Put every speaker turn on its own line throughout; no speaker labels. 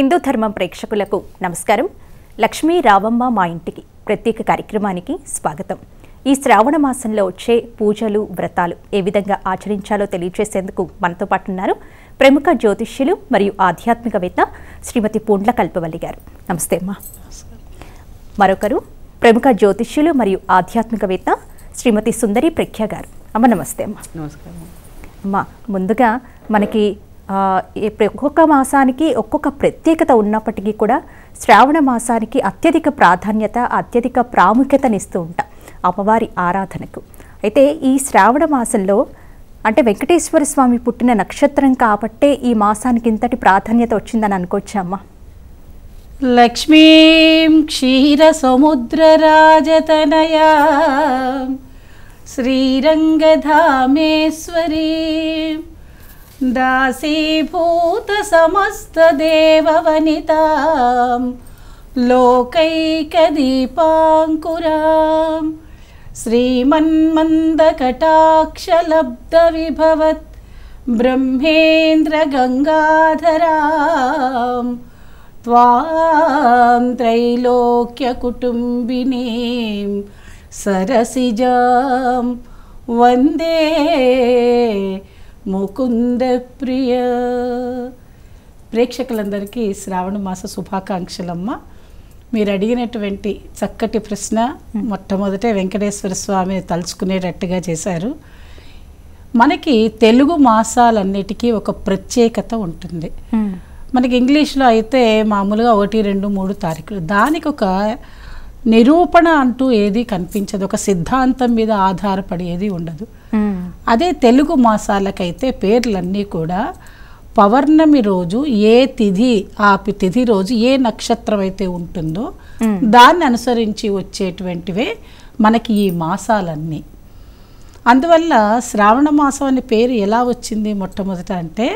హిందూ ధర్మం ప్రేక్షకులకు నమస్కారం. లక్ష్మీ రావమ్మ మా ఇంటికి ప్రత్యేక కార్యక్రమానికి స్వాగతం. ఈ శ్రావణ మాసంలో వచ్చే పూజలు వ్రతాలు ఏ విధంగా ఆచరించాలో తెలియజేసేందుకు మనతో పాటు ఉన్నారు ప్రముఖ జ్యోతిష్యులు మరియు ఆధ్యాత్మికవేత్త శ్రీమతి పూండ్ల కల్పవల్లి గారు. నమస్తే అమ్మా. మరొకరు ప్రముఖ జ్యోతిష్యులు మరియు ఆధ్యాత్మికవేత్త శ్రీమతి సుందరి ప్రఖ్య గారు. అమ్మ నమస్తే అమ్మ.
నమస్కారం
అమ్మ. ముందుగా మనకి ఒక్కొక్క మాసానికి ఒక్కొక్క ప్రత్యేకత ఉన్నప్పటికీ కూడా శ్రావణ మాసానికి అత్యధిక ప్రాధాన్యత అత్యధిక ప్రాముఖ్యతనిస్తూ ఉంటాం అమ్మవారి ఆరాధనకు. అయితే ఈ శ్రావణ మాసంలో అంటే వెంకటేశ్వర స్వామి పుట్టిన నక్షత్రం కాబట్టే ఈ మాసానికి ఇంతటి ప్రాధాన్యత వచ్చిందని అనుకోవచ్చమ్మా?
లక్ష్మీం క్షీర సముద్రరాజతనయా శ్రీరంగధామేశ్వరీ దాసీభూత సమస్త దేవవనితాం లోకైకదీపాంకురాం శ్రీమన్మందకటాక్షలబ్ధ విభవత్ బ్రహ్మేంద్ర గంగాధరాం త్వాం త్రైలోక్య కుటుంబినీం సరసిజాం వందే ముకుంద ప్రియ. ప్రేక్షకులందరికీ శ్రావణ మాస శుభాకాంక్షలమ్మ. మీరు అడిగినటువంటి చక్కటి ప్రశ్న మొట్టమొదటే వెంకటేశ్వర స్వామిని తలుచుకునేటట్టుగా చేశారు. మనకి తెలుగు మాసాలన్నిటికీ ఒక ప్రత్యేకత ఉంటుంది. మనకి ఇంగ్లీష్లో అయితే మామూలుగా 1, 2, 3 తారీఖులు, దానికి ఒక నిరూపణ అంటూ ఏది కనిపించదు, ఒక సిద్ధాంతం మీద ఆధారపడి ఏది ఉండదు. అదే తెలుగు మాసాలకైతే పేర్లన్నీ కూడా పౌర్ణమి రోజు ఏ తిథి, ఆ తిథి రోజు ఏ నక్షత్రం అయితే ఉంటుందో దాన్ని అనుసరించి వచ్చేటువంటివే మనకి ఈ మాసాలన్నీ. అందువల్ల శ్రావణ మాసం అనే పేరు ఎలా వచ్చింది మొట్టమొదట అంటే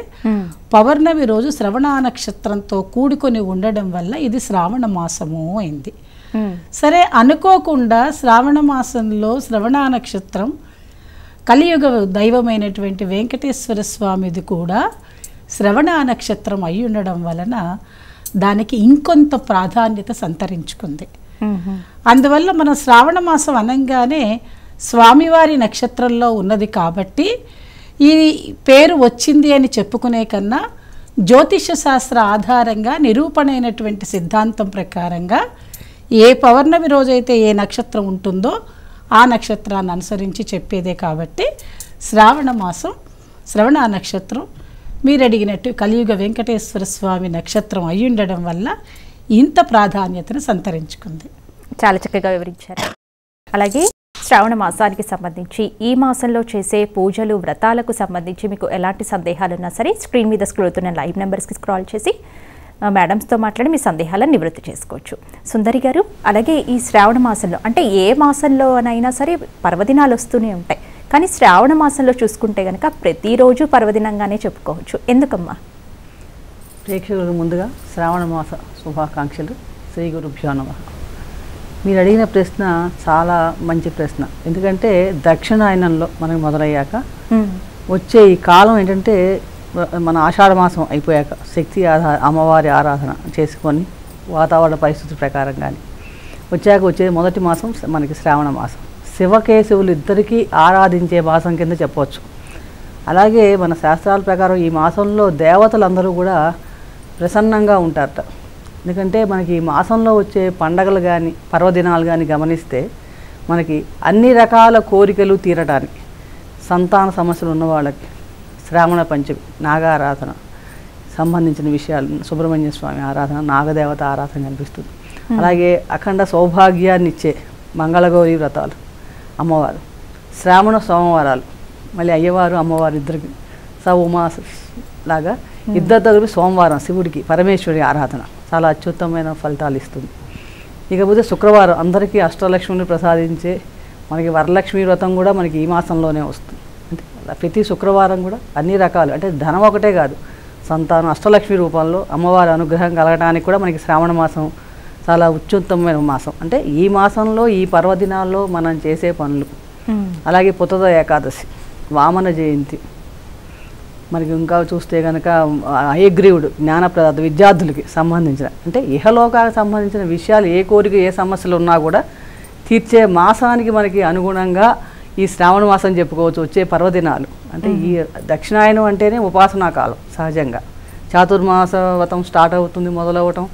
పౌర్ణమి రోజు శ్రవణ నక్షత్రంతో కూడుకొని ఉండడం వల్ల ఇది శ్రావణ మాసము అయింది. సరే, అనుకోకుండా శ్రావణ మాసంలో శ్రవణ నక్షత్రం కలియుగ దైవమైనటువంటి వెంకటేశ్వర స్వామిది కూడా శ్రవణ నక్షత్రం అయి ఉండడం వలన దానికి ఇంకొంత ప్రాధాన్యత సంతరించుకుంది. అందువల్ల మనం శ్రావణ మాసం అనగానే స్వామివారి నక్షత్రంలో ఉన్నది కాబట్టి ఈ పేరు వచ్చింది అని చెప్పుకునే కన్నా జ్యోతిష శాస్త్ర ఆధారంగా నిరూపణైనటువంటి సిద్ధాంతం ప్రకారంగా ఏ పౌర్ణమి రోజైతే ఏ నక్షత్రం ఉంటుందో ఆ నక్షత్రాన్ని అనుసరించి చెప్పేదే కాబట్టి శ్రావణ మాసం శ్రవణ నక్షత్రం మీరు అడిగినట్టు కలియుగ వెంకటేశ్వర స్వామి నక్షత్రం అయి ఉండడం వల్ల ఇంత ప్రాధాన్యతను సంతరించుకుంది.
చాలా చక్కగా వివరించారు. అలాగే శ్రావణ మాసానికి సంబంధించి ఈ మాసంలో చేసే పూజలు వ్రతాలకు సంబంధించి మీకు ఎలాంటి సందేహాలు ఉన్నా సరే స్క్రీన్ మీద స్క్రోల్ అవుతున్న లైవ్ నెంబర్స్కి స్క్రాల్ చేసి మేడమ్స్తో మాట్లాడి మీ సందేహాలను నివృత్తి చేసుకోవచ్చు. సుందరి గారు, అలాగే ఈ శ్రావణ మాసంలో అంటే ఏ మాసంలో అయినా సరే పర్వదినాలు వస్తూనే ఉంటాయి, కానీ శ్రావణ మాసంలో చూసుకుంటే కనుక ప్రతిరోజు పర్వదినంగానే చెప్పుకోవచ్చు. ఎందుకమ్మా?
ప్రేక్షకులకు ముందుగా శ్రావణ మాస శుభాకాంక్షలు. శ్రీ గురుభ్యో నమః. మీరు అడిగిన ప్రశ్న చాలా మంచి ప్రశ్న. ఎందుకంటే దక్షిణాయనంలో మనకు మొదలయ్యాక వచ్చే ఈ కాలం ఏంటంటే మన ఆషాఢ మాసం అయిపోయాక శక్తి అమ్మవారి ఆరాధన చేసుకొని వాతావరణ పరిస్థితుల ప్రకారం కానీ వచ్చే మొదటి మాసం మనకి శ్రావణ మాసం. శివకేశవులు ఇద్దరికీ ఆరాధించే మాసం కింద చెప్పవచ్చు. అలాగే మన శాస్త్రాల ప్రకారం ఈ మాసంలో దేవతలందరూ కూడా ప్రసన్నంగా ఉంటారట. ఎందుకంటే మనకి ఈ మాసంలో వచ్చే పండగలు కానీ పర్వదినాలు కానీ గమనిస్తే మనకి అన్ని రకాల కోరికలు తీరడానికి, సంతాన సమస్యలు ఉన్న వాళ్ళకి శ్రావణ పంచమి నాగారాధన సంబంధించిన విషయాలు, సుబ్రహ్మణ్య స్వామి ఆరాధన, నాగదేవత ఆరాధన కనిపిస్తుంది. అలాగే అఖండ సౌభాగ్యాన్ని ఇచ్చే మంగళగౌరి వ్రతాలు అమ్మవారు, శ్రావణ సోమవారాలు, మళ్ళీ అయ్యవారు అమ్మవారు ఇద్దరికి ఉమా లాగా ఇద్దరు దగ్గర సోమవారం శివుడికి పరమేశ్వరి ఆరాధన చాలా అత్యుత్తమైన ఫలితాలు ఇస్తుంది. ఇకపోతే శుక్రవారం అందరికీ అష్టలక్ష్మిని ప్రసాదించే మనకి వరలక్ష్మి వ్రతం కూడా మనకి ఈ మాసంలోనే వస్తుంది. అంటే ప్రతి శుక్రవారం కూడా అన్ని రకాలు అంటే ధనం ఒకటే కాదు, సంతానం అష్టలక్ష్మి రూపంలో అమ్మవారి అనుగ్రహం కలగడానికి కూడా మనకి శ్రావణ మాసం చాలా అత్యుత్తమైన మాసం. అంటే ఈ మాసంలో ఈ పర్వదినాల్లో మనం చేసే పనులు, అలాగే పుత్తద ఏకాదశి, వామన జయంతి, మనకి ఇంకా చూస్తే కనుక హయగ్రీవుడు జ్ఞానప్రదాత విద్యార్థులకి సంబంధించిన అంటే ఇహలోకానికి సంబంధించిన విషయాలు ఏ కోరిక ఏ సమస్యలు ఉన్నా కూడా తీర్చే మాసానికి మనకి అనుగుణంగా ఈ శ్రావణ మాసం చెప్పుకోవచ్చు. వచ్చే పర్వదినాలు అంటే ఈ దక్షిణాయనం అంటేనే ఉపాసనా కాలం. సహజంగా చాతుర్మాస వ్రతం స్టార్ట్ అవుతుంది, మొదలవటం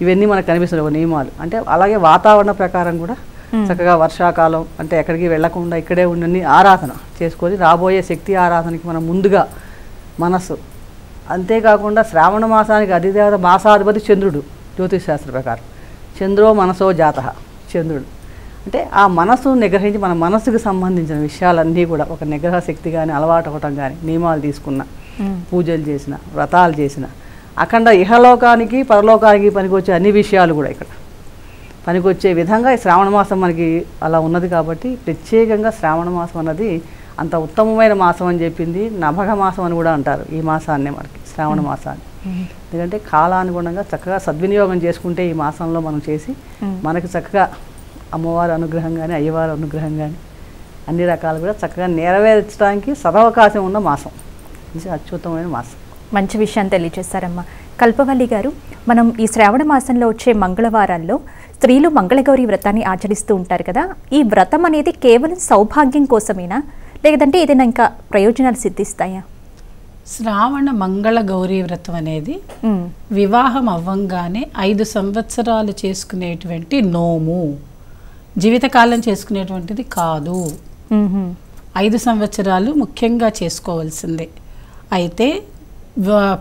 ఇవన్నీ మనకు కనిపిస్తున్నాయి నియమాలు. అంటే అలాగే వాతావరణ ప్రకారం కూడా చక్కగా వర్షాకాలం అంటే ఎక్కడికి వెళ్లకుండా ఇక్కడే ఉండని ఆరాధన చేసుకొని రాబోయే శక్తి ఆరాధనకి మనం ముందుగా మనస్సు. అంతేకాకుండా శ్రావణ మాసానికి అధిదేవత మాసాధిపతి చంద్రుడు. జ్యోతిష్ శాస్త్ర ప్రకారం చంద్రో మనసో జాతః, చంద్రుడు అంటే ఆ మనస్సును నిగ్రహించి మన మనస్సుకు సంబంధించిన విషయాలన్నీ కూడా ఒక నిగ్రహ శక్తి కానీ అలవాటు అవ్వటం కానీ నియమాలు తీసుకున్న పూజలు చేసిన వ్రతాలు చేసిన అఖండ ఇహలోకానికి పరలోకానికి పనికొచ్చే అన్ని విషయాలు కూడా ఇక్కడ పనికొచ్చే విధంగా ఈ శ్రావణ మాసం మనకి అలా ఉన్నది. కాబట్టి ప్రత్యేకంగా శ్రావణ మాసం అన్నది అంత ఉత్తమమైన మాసం అని చెప్పింది. నభగ మాసం అని కూడా అంటారు ఈ మాసాన్నే మనకి, శ్రావణ మాసాన్ని. ఎందుకంటే కాలానుగుణంగా చక్కగా సద్వినియోగం చేసుకుంటే ఈ మాసంలో మనం చేసి మనకి చక్కగా అమ్మవారి అనుగ్రహం కానీ అయ్యవారి అనుగ్రహం కానీ అన్ని రకాలు కూడా చక్కగా నెరవేర్చడానికి సదవకాశం ఉన్న మాసం. ఇది అత్యుత్తమైన మాసం.
మంచి విషయాన్ని తెలియజేస్తారమ్మా. కల్పవల్లి గారు, మనం ఈ శ్రావణ మాసంలో వచ్చే మంగళవారాల్లో స్త్రీలు మంగళగౌరి వ్రతాన్ని ఆచరిస్తూ ఉంటారు కదా, ఈ వ్రతం అనేది కేవలం సౌభాగ్యం కోసమేనా, లేదంటే ఏదైనా ఇంకా ప్రయోజనాలు సిద్ధిస్తాయా?
శ్రావణ మంగళ గౌరీ వ్రతం అనేది వివాహం అవ్వంగానే 5 సంవత్సరాలు చేసుకునేటువంటి నోము, జీవితకాలం చేసుకునేటువంటిది కాదు. 5 సంవత్సరాలు ముఖ్యంగా చేసుకోవాల్సిందే. అయితే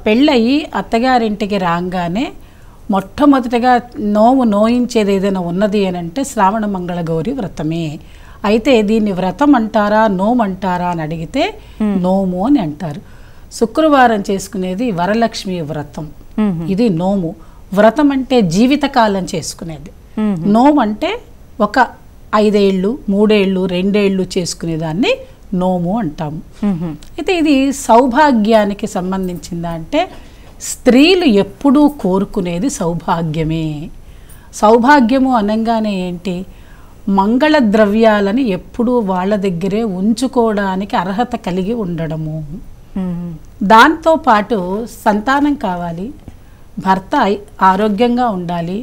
పెళ్ళయి అత్తగారింటికి రాగానే మొట్టమొదటిగా నోయించేది ఏదైనా ఉన్నది అని అంటే శ్రావణ మంగళ గౌరీ వ్రతమే. అయితే దీన్ని వ్రతం అంటారా నోము అంటారా అని అడిగితే నోము అని అంటారు. శుక్రవారం చేసుకునేది వరలక్ష్మి వ్రతం, ఇది నోము. వ్రతం అంటే జీవితకాలం చేసుకునేది. నోము అంటే ఒక 5 ఏళ్ళు 3 ఏళ్ళు 2 ఏళ్ళు చేసుకునేదాన్ని నోము అంటాము. అయితే ఇది సౌభాగ్యానికి సంబంధించిందా అంటే స్త్రీలు ఎప్పుడూ కోరుకునేది సౌభాగ్యమే. సౌభాగ్యము అనగానే ఏంటి, మంగళ ద్రవ్యాలని ఎప్పుడూ వాళ్ళ దగ్గరే ఉంచుకోవడానికి అర్హత కలిగి ఉండడము. దాంతోపాటు సంతానం కావాలి, భర్త ఆరోగ్యంగా ఉండాలి,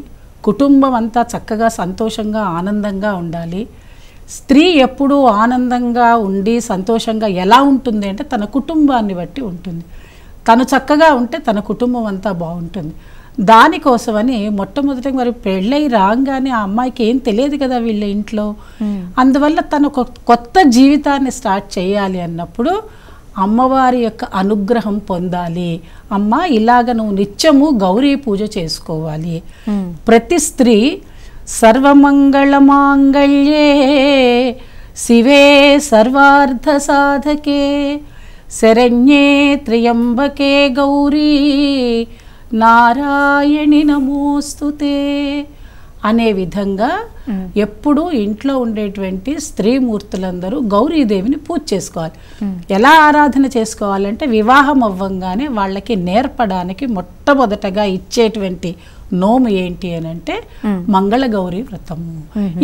కుటుంబం అంతా చక్కగా సంతోషంగా ఆనందంగా ఉండాలి. స్త్రీ ఎప్పుడూ ఆనందంగా ఉండి సంతోషంగా ఎలా ఉంటుంది అంటే తన కుటుంబాన్ని బట్టి ఉంటుంది. తను చక్కగా ఉంటే తన కుటుంబం అంతా బాగుంటుంది. దానికోసమని మొట్టమొదటిగా మరి పెళ్ళై రాగానే ఆ అమ్మాయికి ఏం తెలియదు కదా వీళ్ళ ఇంట్లో. అందువల్ల తను కొత్త జీవితాన్ని స్టార్ట్ చేయాలి అన్నప్పుడు అమ్మవారి యొక్క అనుగ్రహం పొందాలి. అమ్మ ఇలాగ నువ్వు నిత్యము గౌరీ పూజ చేసుకోవాలి. ప్రతి స్త్రీ సర్వమంగళమాంగళ్యే శివే సర్వార్థ సాధకే శరణ్యే త్ర్యంబకే గౌరీ నారాయణి నమోస్తుతే అనే విధంగా ఎప్పుడూ ఇంట్లో ఉండేటువంటి స్త్రీమూర్తులందరూ గౌరీదేవిని పూజ చేసుకోవాలి. ఎలా ఆరాధన చేసుకోవాలంటే వివాహం అవ్వంగానే వాళ్ళకి నేర్పడానికి మొట్టమొదటగా ఇచ్చేటువంటి నోము ఏంటి అని అంటే మంగళగౌరి వ్రతము.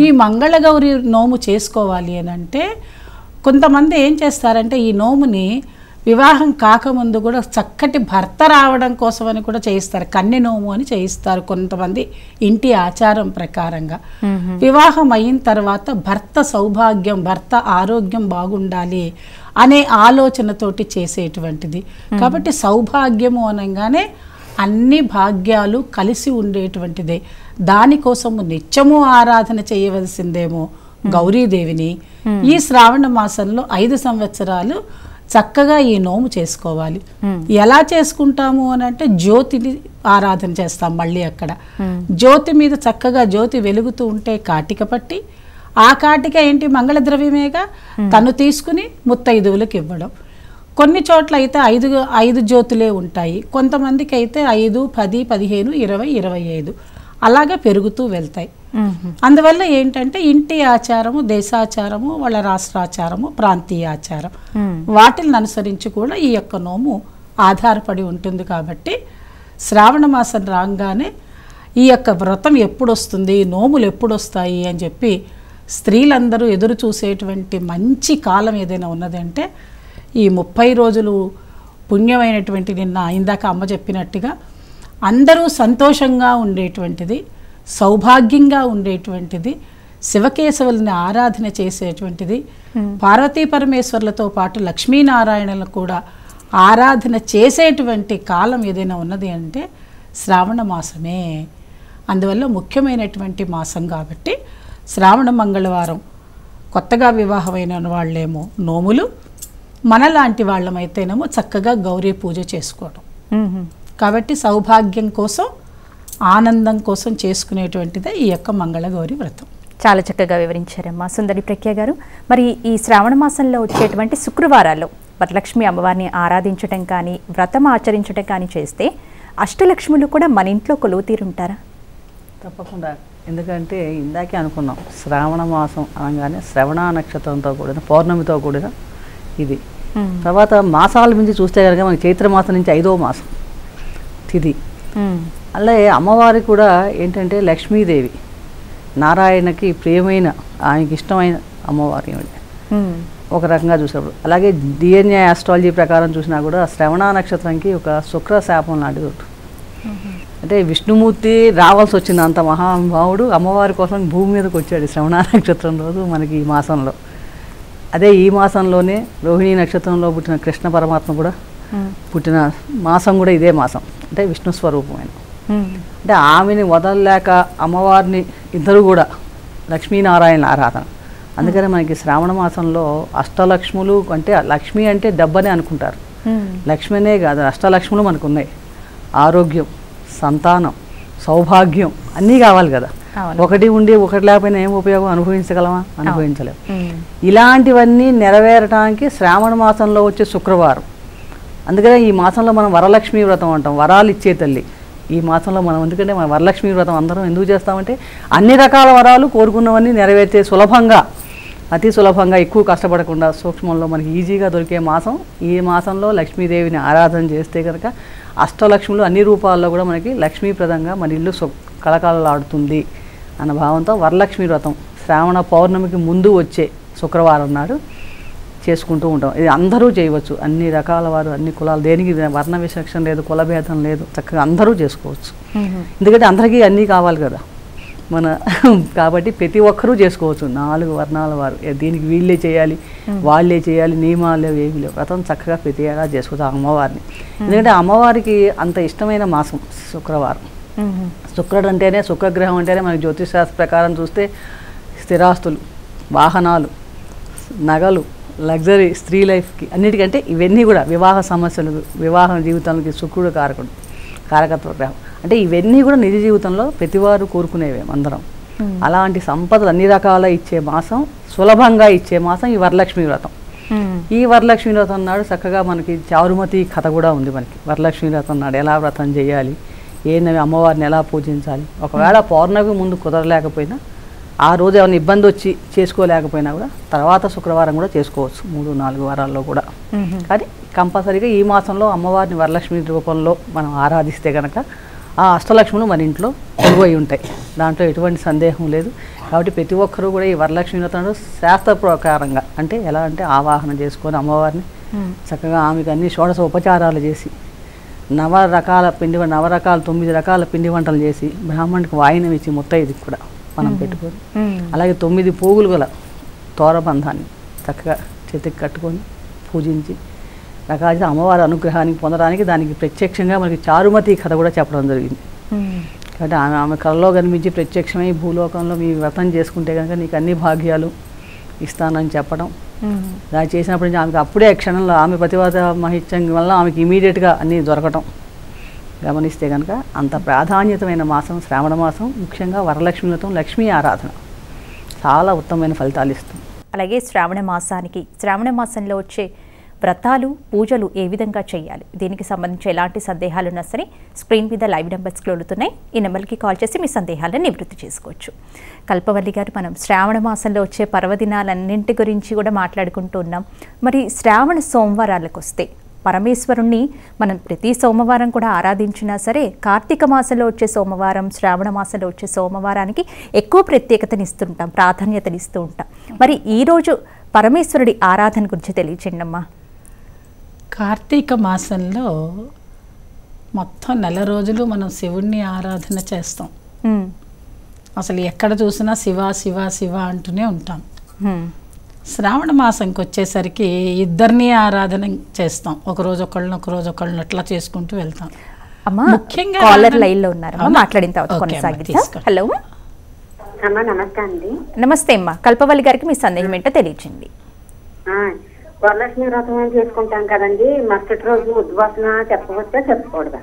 ఈ మంగళగౌరి నోము చేసుకోవాలి అని అంటే కొంతమంది ఏం చేస్తారంటే ఈ నోముని వివాహం కాకముందు కూడా చక్కటి భర్త రావడం కోసమని కూడా చేయిస్తారు. కన్నె నోము అని చేయిస్తారు కొంతమంది ఇంటి ఆచారం ప్రకారంగా. వివాహం అయిన తర్వాత భర్త సౌభాగ్యం భర్త ఆరోగ్యం బాగుండాలి అనే ఆలోచనతోటి చేసేటువంటిది. కాబట్టి సౌభాగ్యము అనగానే అన్ని భాగ్యాలు కలిసి ఉండేటువంటిదే. దానికోసము నిత్యము ఆరాధన చేయవలసిందేమో గౌరీదేవిని. ఈ శ్రావణ మాసంలో 5 సంవత్సరాలు చక్కగా ఈ నోము చేసుకోవాలి. ఎలా చేసుకుంటాము అని అంటే జ్యోతిని ఆరాధన చేస్తాం. మళ్ళీ అక్కడ జ్యోతి మీద చక్కగా జ్యోతి వెలుగుతూ ఉంటే కాటిక పట్టి ఆ కాటిక ఏంటి మంగళద్రవ్యమేగా తను తీసుకుని ముత్తైదువులకు ఇవ్వడం. కొన్ని చోట్ల అయితే 5 జ్యోతులే ఉంటాయి. కొంతమందికి అయితే 5, 10, 15, 20, 25 అలాగే పెరుగుతూ వెళ్తాయి. అందువల్ల ఏంటంటే ఇంటి ఆచారము దేశాచారము వాళ్ళ రాష్ట్రాచారము ప్రాంతీయ ఆచారం వాటిని అనుసరించి కూడా ఈ యొక్క నోము ఆధారపడి ఉంటుంది. కాబట్టి శ్రావణ మాసం రాగానే ఈ యొక్క వ్రతం ఎప్పుడు వస్తుంది నోములు ఎప్పుడు వస్తాయి అని చెప్పి స్త్రీలందరూ ఎదురు చూసేటువంటి మంచి కాలం ఏదైనా ఉన్నదంటే ఈ 30 రోజులు పుణ్యమైనటువంటి నిన్న ఇందాక అమ్మ చెప్పినట్టుగా అందరూ సంతోషంగా ఉండేటువంటిది, సౌభాగ్యంగా ఉండేటువంటిది, శివకేశవుల్ని ఆరాధన చేసేటువంటిది, పార్వతీ పరమేశ్వర్లతో పాటు లక్ష్మీనారాయణలను కూడా ఆరాధన చేసేటువంటి కాలం ఏదైనా ఉన్నది అంటే శ్రావణ మాసమే. అందువల్ల ముఖ్యమైనటువంటి మాసం కాబట్టి శ్రావణ మంగళవారం కొత్తగా వివాహమైన వాళ్ళేమో నోములు, మనలాంటి వాళ్ళమైతేనేమో చక్కగా గౌరీ పూజ చేసుకోవడం. కాబట్టి సౌభాగ్యం కోసం, ఆనందం కోసం చేసుకునేటువంటిదే ఈ యొక్క మంగళగౌరి వ్రతం.
చాలా చక్కగా వివరించారమ్మా సుందరి ప్రఖ్య గారు. మరి ఈ శ్రావణ మాసంలో వచ్చేటువంటి శుక్రవారాల్లో వరలక్ష్మి అమ్మవారిని ఆరాధించటం కానీ, వ్రతం ఆచరించటం కానీ చేస్తే అష్టలక్ష్ములు కూడా మన ఇంట్లో కొలువు తీరుంటారా?
తప్పకుండా. ఎందుకంటే ఇందాకే అనుకున్నాం, శ్రావణ మాసం అనగానే శ్రవణ నక్షత్రంతో కూడిన పౌర్ణమితో కూడిన ఇది. తర్వాత మాసాల నుంచి చూస్తే కనుక మనకి చైత్రమాసం నుంచి 5వ మాసం తిథి. అలాగే అమ్మవారి కూడా ఏంటంటే లక్ష్మీదేవి, నారాయణకి ప్రియమైన, ఆయనకి ఇష్టమైన అమ్మవారి ఒక రకంగా చూసినప్పుడు. అలాగే DNA ఆస్ట్రాలజీ ప్రకారం చూసినా కూడా శ్రవణ నక్షత్రంకి ఒక శుక్ర శాపం లాంటిది ఉంటుంది. అంటే విష్ణుమూర్తి రావాల్సి వచ్చింది, అంత మహానుభావుడు అమ్మవారి కోసం భూమి మీదకి వచ్చాడు శ్రవణ నక్షత్రం రోజు మనకి ఈ మాసంలో. అదే ఈ మాసంలోనే రోహిణీ నక్షత్రంలో పుట్టిన కృష్ణ పరమాత్మ కూడా పుట్టిన మాసం కూడా ఇదే మాసం. అంటే విష్ణు స్వరూపమైన, అంటే ఆమెని వదలలేక అమ్మవారిని ఇద్దరు కూడా లక్ష్మీనారాయణ ఆరాధన. అందుకనే మనకి శ్రావణ మాసంలో అష్టలక్ష్ములు, అంటే లక్ష్మి అంటే డబ్బనే అనుకుంటారు, లక్ష్మీనే కాదు అష్టలక్ష్ములు మనకు ఉన్నాయి. ఆరోగ్యం, సంతానం, సౌభాగ్యం అన్నీ కావాలి కదా. ఒకటి ఉండి ఒకటి లేకపోయినా ఏం ఉపయోగం? అనుభవించగలమా? అనుభవించలేము. ఇలాంటివన్నీ నెరవేరడానికి శ్రావణ మాసంలో వచ్చే శుక్రవారం. అందుకనే ఈ మాసంలో మనం వరలక్ష్మి వ్రతం అంటాం, వరాలు ఇచ్చే తల్లి. ఈ మాసంలో మనం ఎందుకంటే మన వరలక్ష్మి వ్రతం అందరం ఎందుకు చేస్తామంటే అన్ని రకాల వరాలు కోరుకున్నవన్నీ నెరవేర్చే సులభంగా, అతి సులభంగా, ఎక్కువ కష్టపడకుండా సూక్ష్మంలో మనకి ఈజీగా దొరికే మాసం. ఈ మాసంలో లక్ష్మీదేవిని ఆరాధన చేస్తే కనుక అష్టలక్ష్ములు అన్ని రూపాల్లో కూడా మనకి లక్ష్మీప్రదంగా మన ఇల్లు కళకళలాడుతుంది అన్న భావంతో వరలక్ష్మి వ్రతం శ్రావణ పౌర్ణమికి ముందు వచ్చే శుక్రవారం నాడు చేసుకుంటూ ఉంటాం. ఇది అందరూ చేయవచ్చు, అన్ని రకాల వారు, అన్ని కులాలు, దేనికి వర్ణ విచక్షణ లేదు, కులభేదం లేదు, చక్కగా అందరూ చేసుకోవచ్చు. ఎందుకంటే అందరికీ అన్నీ కావాలి కదా మన కాబట్టి ప్రతి ఒక్కరూ చేసుకోవచ్చు. 4 వర్ణాల వారు, దీనికి వీళ్ళే చేయాలి వాళ్ళే చేయాలి నియమాలు ఏమి లేవు. వ్రతం చక్కగా ప్రతి ఏడా చేసుకోవచ్చు అమ్మవారిని. ఎందుకంటే అమ్మవారికి అంత ఇష్టమైన మాసం శుక్రవారం. శుక్రుడు అంటేనే, శుక్రగ్రహం అంటేనే మనకి జ్యోతిషశాస్త్ర ప్రకారం చూస్తే స్థిరాస్తులు, వాహనాలు, నగలు, లగ్జరీ, స్త్రీ లైఫ్కి అన్నిటికంటే ఇవన్నీ కూడా వివాహ సమస్యలు, వివాహ జీవితానికి శుక్రుడు కారకత్వ గ్రహం. అంటే ఇవన్నీ కూడా నిజ జీవితంలో ప్రతివారు కోరుకునేవే అందరం. అలాంటి సంపదలు అన్ని రకాల ఇచ్చే మాసం, సులభంగా ఇచ్చే మాసం ఈ వరలక్ష్మి వ్రతం. ఈ వరలక్ష్మి వ్రతం నాడు చక్కగా మనకి చారుమతి కథ కూడా ఉంది. మనకి వరలక్ష్మి వ్రతం నాడు ఎలా వ్రతం చేయాలి, అమ్మవారిని ఎలా పూజించాలి. ఒకవేళ పౌర్ణమి ముందు కుదరలేకపోయినా, ఆ రోజు ఏమైనా ఇబ్బంది వచ్చి చేసుకోలేకపోయినా కూడా తర్వాత శుక్రవారం కూడా చేసుకోవచ్చు, 3-4 వారాల్లో కూడా. కానీ కంపల్సరీగా ఈ మాసంలో అమ్మవారిని వరలక్ష్మి రూపంలో మనం ఆరాధిస్తే కనుక ఆ అష్టలక్ష్ములు మన ఇంట్లో కొలువై ఉంటాయి, దాంట్లో ఎటువంటి సందేహం లేదు. కాబట్టి ప్రతి ఒక్కరూ కూడా ఈ వరలక్ష్మి వ్రతం శాస్త్ర ప్రకారంగా, అంటే ఎలా అంటే ఆవాహన చేసుకొని అమ్మవారిని చక్కగా ఆమెకు అన్ని షోడశ ఉపచారాలు చేసి 9 రకాల 9 రకాల పిండి వంటలు చేసి బ్రాహ్మణుడికి వాయినం ఇచ్చి ముత్తైదుకి కూడా మనం పెట్టుకొని, అలాగే 9 పోగులు గల తోరబంధాన్ని చక్కగా చేతికి కట్టుకొని పూజించి రకాల అమ్మవారి అనుగ్రహానికి పొందడానికి దానికి ప్రత్యక్షంగా మనకి చారుమతి కథ కూడా చెప్పడం జరిగింది. కాబట్టి ఆమె కళలో కనిపించి ప్రత్యక్షమై భూలోకంలో మీ వ్రతం చేసుకుంటే కనుక నీకు అన్ని భాగ్యాలు ఇస్తానని చెప్పడం. దాన్ని చేసినప్పటి నుంచి ఆమెకు అప్పుడే క్షణంలో ఆమె ప్రతివాద మహిత్యం వల్ల ఆమెకి ఇమీడియట్గా అన్నీ దొరకటం గమనిస్తే కనుక అంత ప్రాధాన్యతమైన మాసం శ్రావణ మాసం. ముఖ్యంగా వరలక్ష్మి వ్రతం, లక్ష్మీ ఆరాధన చాలా ఉత్తమమైన ఫలితాలు ఇస్తుంది.
అలాగే శ్రావణ మాసంలో వచ్చే వ్రతాలు, పూజలు ఏ విధంగా చేయాలి, దీనికి సంబంధించి ఎలాంటి సందేహాలు ఉన్నా సరే స్క్రీన్ మీద లైవ్ నెంబర్స్ క్లోడుతున్నాయి. ఈ నెంబర్కి కాల్ చేసి మీ సందేహాలను నివృత్తి చేసుకోవచ్చు. కల్పవల్లి గారు, మనం శ్రావణ మాసంలో వచ్చే పర్వదినాలన్నింటి గురించి కూడా మాట్లాడుకుంటూ ఉన్నాం. మరి శ్రావణ సోమవారాలకు వస్తే పరమేశ్వరుణ్ణి మనం ప్రతి సోమవారం కూడా ఆరాధించినా సరే కార్తీక మాసంలో వచ్చే సోమవారం, శ్రావణ మాసంలో వచ్చే సోమవారానికి ఎక్కువ ప్రత్యేకతనిస్తుంటాం, ప్రాధాన్యతనిస్తూ ఉంటాం. మరి ఈరోజు పరమేశ్వరుడి ఆరాధన గురించి తెలియచేయండి అమ్మా.
కార్తీక మాసంలో మొత్తం నెల రోజులు మనం శివుణ్ణి ఆరాధన చేస్తాం. అసలు ఎక్కడ చూసినా శివ శివ శివ అంటూనే ఉంటాం. శ్రావణ మాసంకి వచ్చేసరికి ఇద్దరిని ఆరాధన చేస్తాం. ఒకరోజు ఒకళ్ళని అట్లా చేసుకుంటూ వెళ్తాం.
ముఖ్యంగా కాలర్ లైన్ లో ఉన్నారు, మాట్లాడిన తర్వాత కొనసాగిద్దాం. హలో
నమస్తే అండి.
నమస్తే అమ్మా, కల్పవల్లి గారికి మీ సందేహం ఏంటో తెలియచేయండి.
వరలక్ష్మి వ్రతం చేసుకుంటాం కదండి, మరుసటి రోజు ఉద్వాసన చెప్పవచ్చా చెప్పకూడదా?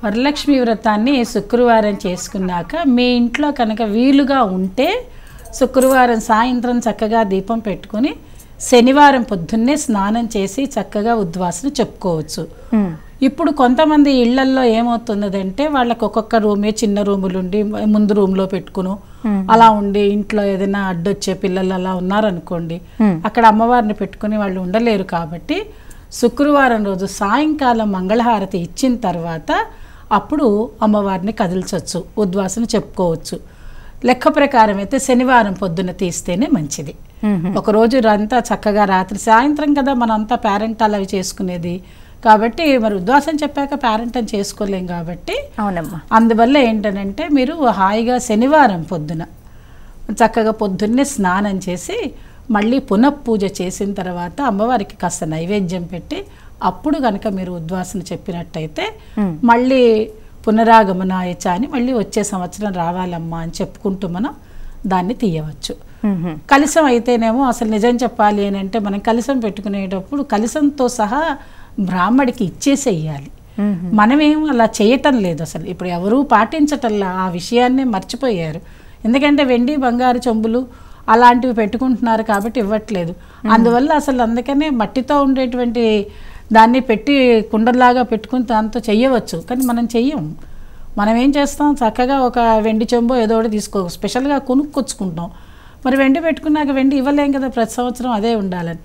వరలక్ష్మి వ్రతాన్ని శుక్రవారం చేసుకున్నాక మీ ఇంట్లో కనుక వీలుగా ఉంటే శుక్రవారం సాయంత్రం చక్కగా దీపం పెట్టుకుని శనివారం పొద్దున్నే స్నానం చేసి చక్కగా ఉద్వాసన చెప్పుకోవచ్చు. ఇప్పుడు కొంతమంది ఇళ్లల్లో ఏమవుతున్నదంటే వాళ్ళకి ఒక్కొక్క రూమే చిన్న రూములు ఉండి ముందు రూమ్లో పెట్టుకుని అలా ఉండి ఇంట్లో ఏదైనా అడ్డొచ్చే పిల్లలు అలా ఉన్నారనుకోండి, అక్కడ అమ్మవారిని పెట్టుకుని వాళ్ళు ఉండలేరు. కాబట్టి శుక్రవారం రోజు సాయంకాలం మంగళహారతి ఇచ్చిన తర్వాత అప్పుడు అమ్మవారిని కదిల్చవచ్చు, ఉద్వాసన చెప్పుకోవచ్చు. లెక్క ప్రకారం అయితే శనివారం పొద్దున తీస్తేనే మంచిది. ఒకరోజు అంతా చక్కగా రాత్రి సాయంత్రం కదా మనం అంతా పేరెంటాలు అవి చేసుకునేది, కాబట్టి మరి ఉద్వాసన చెప్పాక పేరెంటం చేసుకోలేం. కాబట్టి అందువల్ల ఏంటనంటే మీరు హాయిగా శనివారం పొద్దున చక్కగా పొద్దున్నే స్నానం చేసి మళ్ళీ పునఃపూజ చేసిన తర్వాత అమ్మవారికి కాస్త నైవేద్యం పెట్టి అప్పుడు కనుక మీరు ఉద్వాసన చెప్పినట్టయితే మళ్ళీ పునరాగమనాయచ అని మళ్ళీ వచ్చే సంవత్సరం రావాలమ్మా అని చెప్పుకుంటూ మనం దాన్ని తీయవచ్చు. కలశం అయితేనేమో అసలు నిజం చెప్పాలి అని అంటే మనం కలశం పెట్టుకునేటప్పుడు కలశంతో సహా బ్రాహ్మడికి ఇచ్చేసేయాలి. మనమేం అలా చేయటం లేదు, అసలు ఇప్పుడు ఎవరూ పాటించటంలా, ఆ విషయాన్నే మర్చిపోయారు. ఎందుకంటే వెండి బంగారు చెంబులు అలాంటివి పెట్టుకుంటున్నారు కాబట్టి ఇవ్వట్లేదు. అందువల్ల అసలు అందుకనే మట్టితో ఉండేటువంటి దాన్ని పెట్టి కుండలాగా పెట్టుకుని దాంతో చెయ్యవచ్చు, కానీ మనం చెయ్యము. మనం ఏం చేస్తాం, చక్కగా ఒక వెండి చెంబో ఏదో ఒకటి తీసుకో స్పెషల్గా కొనుక్కొచ్చుకుంటాం. మరి వెండి పెట్టుకున్నాక వెండి ఇవ్వలేం కదా, ప్రతి సంవత్సరం అదే ఉండాలని.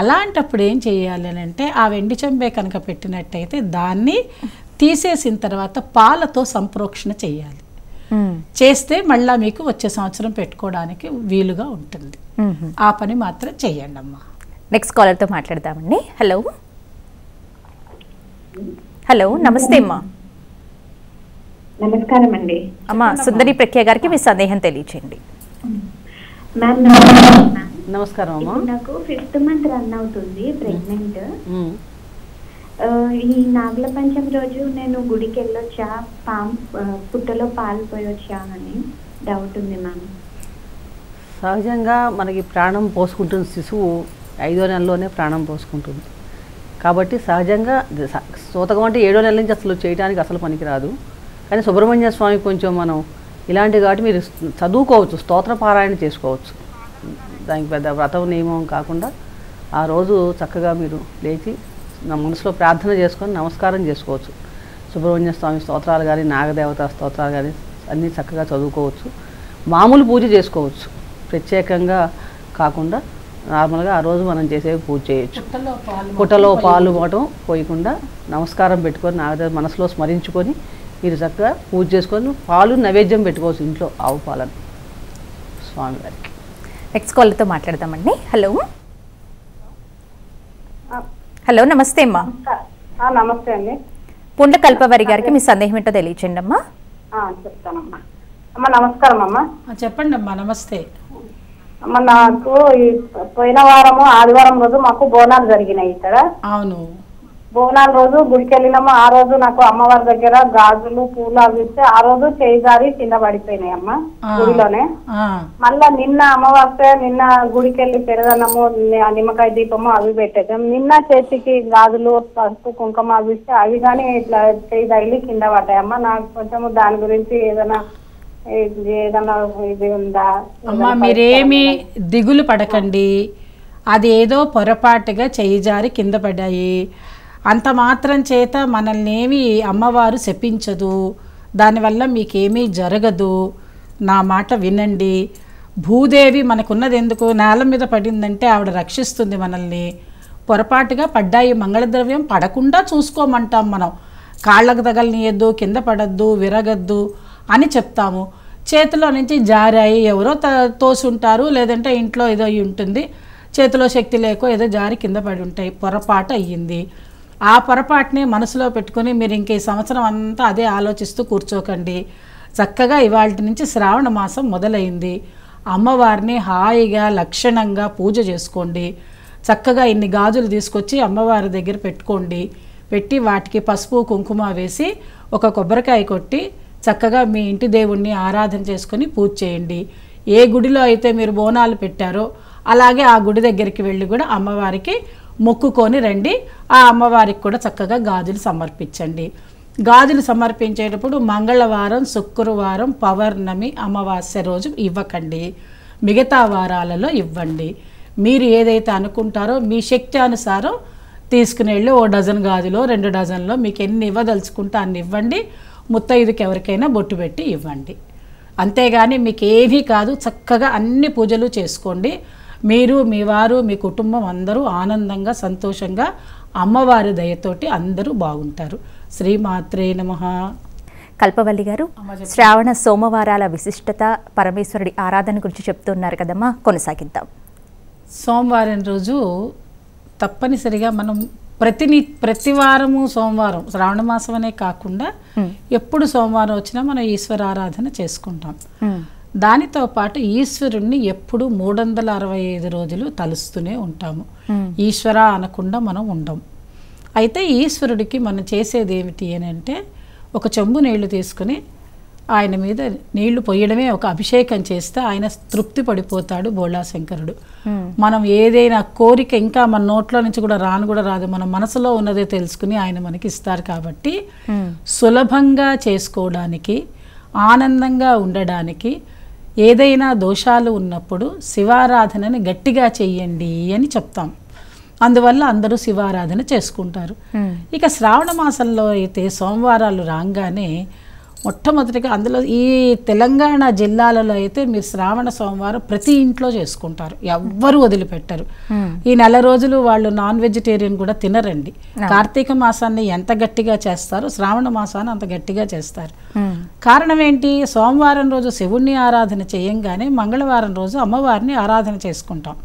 అలాంటప్పుడు ఏం చేయాలి అని అంటే ఆ వెండి చెంబే కనుక పెట్టినట్టయితే దాన్ని తీసేసిన తర్వాత పాలతో సంప్రోక్షణ చేయాలి. చేస్తే మళ్ళీ మీకు వచ్చే సంవత్సరం పెట్టుకోవడానికి వీలుగా ఉంటుంది. ఆ పని మాత్రం చెయ్యండి అమ్మా.
నెక్స్ట్ కాలర్తో మాట్లాడదామండి. హలో హలో నమస్తే అమ్మా.
నమస్కారం అండి.
అమ్మా సుందరి ప్రఖ్య గారికి మీ సందేహం తెలియచేయండి.
నమస్కారం అమ్మా.
నాకు 5th మంత్ రన్ అవుతుంది, ప్రెగ్నెంట్. ఈ నాగుల పంచమి రోజు నేను గుడికి వెళ్ళొచ్చా, పుట్టలో పాలు పోయొచ్చా అని డౌట్ ఉంది మ్యామ్.
సహజంగా మనకి ప్రాణం పోసుకుంటుంది శిశువు 5వ నెలలోనే ప్రాణం పోసుకుంటుంది. కాబట్టి సహజంగా సూతకం అంటే 7వ నెల నుంచి అసలు చేయడానికి అసలు పనికిరాదు. కానీ సుబ్రహ్మణ్య స్వామికి కొంచెం మనం ఇలాంటివి కాబట్టి మీరు చదువుకోవచ్చు, స్తోత్ర పారాయణ చేసుకోవచ్చు. దానికి పెద్ద వ్రతం నియమం కాకుండా ఆ రోజు చక్కగా మీరు లేచి నా మనసులో ప్రార్థన చేసుకొని నమస్కారం చేసుకోవచ్చు. సుబ్రహ్మణ్య స్వామి స్తోత్రాలు కానీ నాగదేవత స్తోత్రాలు కానీ అన్నీ చక్కగా చదువుకోవచ్చు. మామూలు పూజ చేసుకోవచ్చు, ప్రత్యేకంగా కాకుండా నార్మల్గా ఆ రోజు మనం చేసే పూజ చేయొచ్చు. పుట్టలో పాలు పోవటం పోయకుండా నమస్కారం పెట్టుకొని నాగదేవత మనసులో స్మరించుకొని మీరు చక్కగా పూజ చేసుకొని పాలు నైవేద్యం పెట్టుకోవచ్చు ఇంట్లో, ఆవు పాలను స్వామివారికి.
నెక్స్ట్ కాల్తో మాట్లాడదామండి. హలో హలో నమస్తే అమ్మా.
నమస్తే అండి.
పుండ్ల కల్పవరి గారికి మీ సందేహం ఏంటో తెలియచేయండి అమ్మా.
చెప్తానమ్మా. అమ్మ నమస్కారం అమ్మా.
చెప్పండి అమ్మా. నమస్తే
అమ్మ. నాకు పోయిన వారము ఆదివారం రోజు మాకు బోనాలు జరిగినాయి ఇక్కడ.
అవును.
బోనాల రోజు గుడికి వెళ్ళినాము. ఆ రోజు నాకు అమ్మవారి దగ్గర గాజులు పూలు అవి ఇస్తే ఆ రోజు చేయి జారి కింద పడిపోయినాయి అమ్మ గుడిలోనే. మళ్ళా నిన్న అమావాస్య, నిన్న గుడికి వెళ్ళి పెరగనము నిమ్మకాయ దీపము అవి పెట్టేసాం. నిన్న చేతికి గాజులు పసుపు కుంకుమ అవి ఇస్తే అవి కానీ ఇట్లా చేయి తగిలి కింద పడ్డాయమ్మ. నాకు కొంచెము దాని గురించి ఏదైనా ఇది ఉందా?
అమ్మా మీరేమి దిగులు పడకండి, అది ఏదో పొరపాటుగా చేయి జారి కింద పడ్డాయి, అంత మాత్రం చేత మనల్ని ఏమి అమ్మవారు శపించదు, దానివల్ల మీకేమీ జరగదు. నా మాట వినండి. భూదేవి మనకున్నది ఎందుకు, నేల మీద పడిందంటే ఆవిడ రక్షిస్తుంది మనల్ని. పొరపాటుగా పడ్డాయి, మంగళద్రవ్యం పడకుండా చూసుకోమంటాం మనం. కాళ్ళకు తగలనియద్దు, కింద పడద్దు, విరగద్దు అని చెప్తాము. చేతిలో నుంచి జారాయి, ఎవరో తోసుంటారు, లేదంటే ఇంట్లో ఏదో ఉంటుంది, చేతిలో శక్తి లేకో ఏదో జారి కింద పడి ఉంటాయి, పొరపాటు అయ్యింది. ఆ పొరపాటుని మనసులో పెట్టుకొని మీరు ఇంక ఈ సంవత్సరం అంతా అదే ఆలోచిస్తూ కూర్చోకండి. చక్కగా ఇవాళ నుంచి శ్రావణ మాసం మొదలైంది, అమ్మవారిని హాయిగా లక్షణంగా పూజ చేసుకోండి. చక్కగా ఇన్ని గాజులు తీసుకొచ్చి అమ్మవారి దగ్గర పెట్టుకోండి. పెట్టి వాటికి పసుపు కుంకుమ వేసి ఒక కొబ్బరికాయ కొట్టి చక్కగా మీ ఇంటి దేవుణ్ణి ఆరాధన చేసుకొని పూజ చేయండి. ఏ గుడిలో అయితే మీరు బోనాలు పెట్టారో అలాగే ఆ గుడి దగ్గరికి వెళ్ళి కూడా అమ్మవారికి మొక్కుకొని రండి. ఆ అమ్మవారికి కూడా చక్కగా గాజులు సమర్పించండి. గాజులు సమర్పించేటప్పుడు మంగళవారం, శుక్రవారం, పౌర్ణమి, అమావాస్య రోజు ఇవ్వకండి, మిగతా వారాలలో ఇవ్వండి. మీరు ఏదైతే అనుకుంటారో మీ శక్తి అనుసారం తీసుకుని వెళ్ళి 1 డజన్ గాజులో 2 డజన్లో మీకు ఎన్ని ఇవ్వదలుచుకుంటే అన్ని ఇవ్వండి. ముత్తైదుకి ఎవరికైనా బొట్టు పెట్టి ఇవ్వండి. అంతేగాని మీకు ఏమీ కాదు, చక్కగా అన్ని పూజలు చేసుకోండి. మీరు, మీ వారు, మీ కుటుంబం అందరూ ఆనందంగా సంతోషంగా అమ్మవారి దయతోటి అందరూ బాగుంటారు. శ్రీమాత్రే నమః.
కల్పవల్లి గారు, శ్రావణ సోమవారాల విశిష్టత, పరమేశ్వరుడి ఆరాధన గురించి చెప్తున్నారు కదమ్మా, కొనసాగిద్దాం.
సోమవారం రోజు తప్పనిసరిగా మనం ప్రతి వారము సోమవారం, శ్రావణ మాసం అనే కాకుండా ఎప్పుడు సోమవారం వచ్చినా మనం ఈశ్వర ఆరాధన చేసుకుంటాం. దానితో పాటు ఈశ్వరుణ్ణి ఎప్పుడు 365 రోజులు తలుస్తూనే ఉంటాము. ఈశ్వర అనకుండా మనం ఉండం. అయితే ఈశ్వరుడికి మనం చేసేది ఏమిటి అని అంటే, ఒక చెంబు నీళ్లు తీసుకుని ఆయన మీద నీళ్లు పొయ్యడమే ఒక అభిషేకం చేస్తే ఆయన తృప్తి పడిపోతాడు బోళాశంకరుడు. మనం ఏదైనా కోరిక ఇంకా మన నోట్లో నుంచి కూడా రాదు, మన మనసులో ఉన్నదే తెలుసుకుని ఆయన మనకి ఇస్తారు. కాబట్టి సులభంగా చేసుకోవడానికి, ఆనందంగా ఉండడానికి, ఏదైనా దోషాలు ఉన్నప్పుడు శివారాధనని గట్టిగా చెయ్యండి అని చెప్తాం. అందువల్ల అందరూ శివారాధన చేసుకుంటారు. ఇక శ్రావణ మాసంలో అయితే సోమవారాలు రాగానే మొట్టమొదటిగా అందులో ఈ తెలంగాణ జిల్లాలలో అయితే మీరు శ్రావణ సోమవారం ప్రతి ఇంట్లో చేసుకుంటారు, ఎవ్వరూ వదిలిపెట్టరు. ఈ 4 రోజులు వాళ్ళు నాన్ వెజిటేరియన్ కూడా తినరండి. కార్తీక మాసాన్ని ఎంత గట్టిగా చేస్తారో శ్రావణ మాసాన్ని అంత గట్టిగా చేస్తారు. కారణం ఏంటి? సోమవారం రోజు శివుణ్ణి ఆరాధన చేయంగానే మంగళవారం రోజు అమ్మవారిని ఆరాధన చేసుకుంటాం.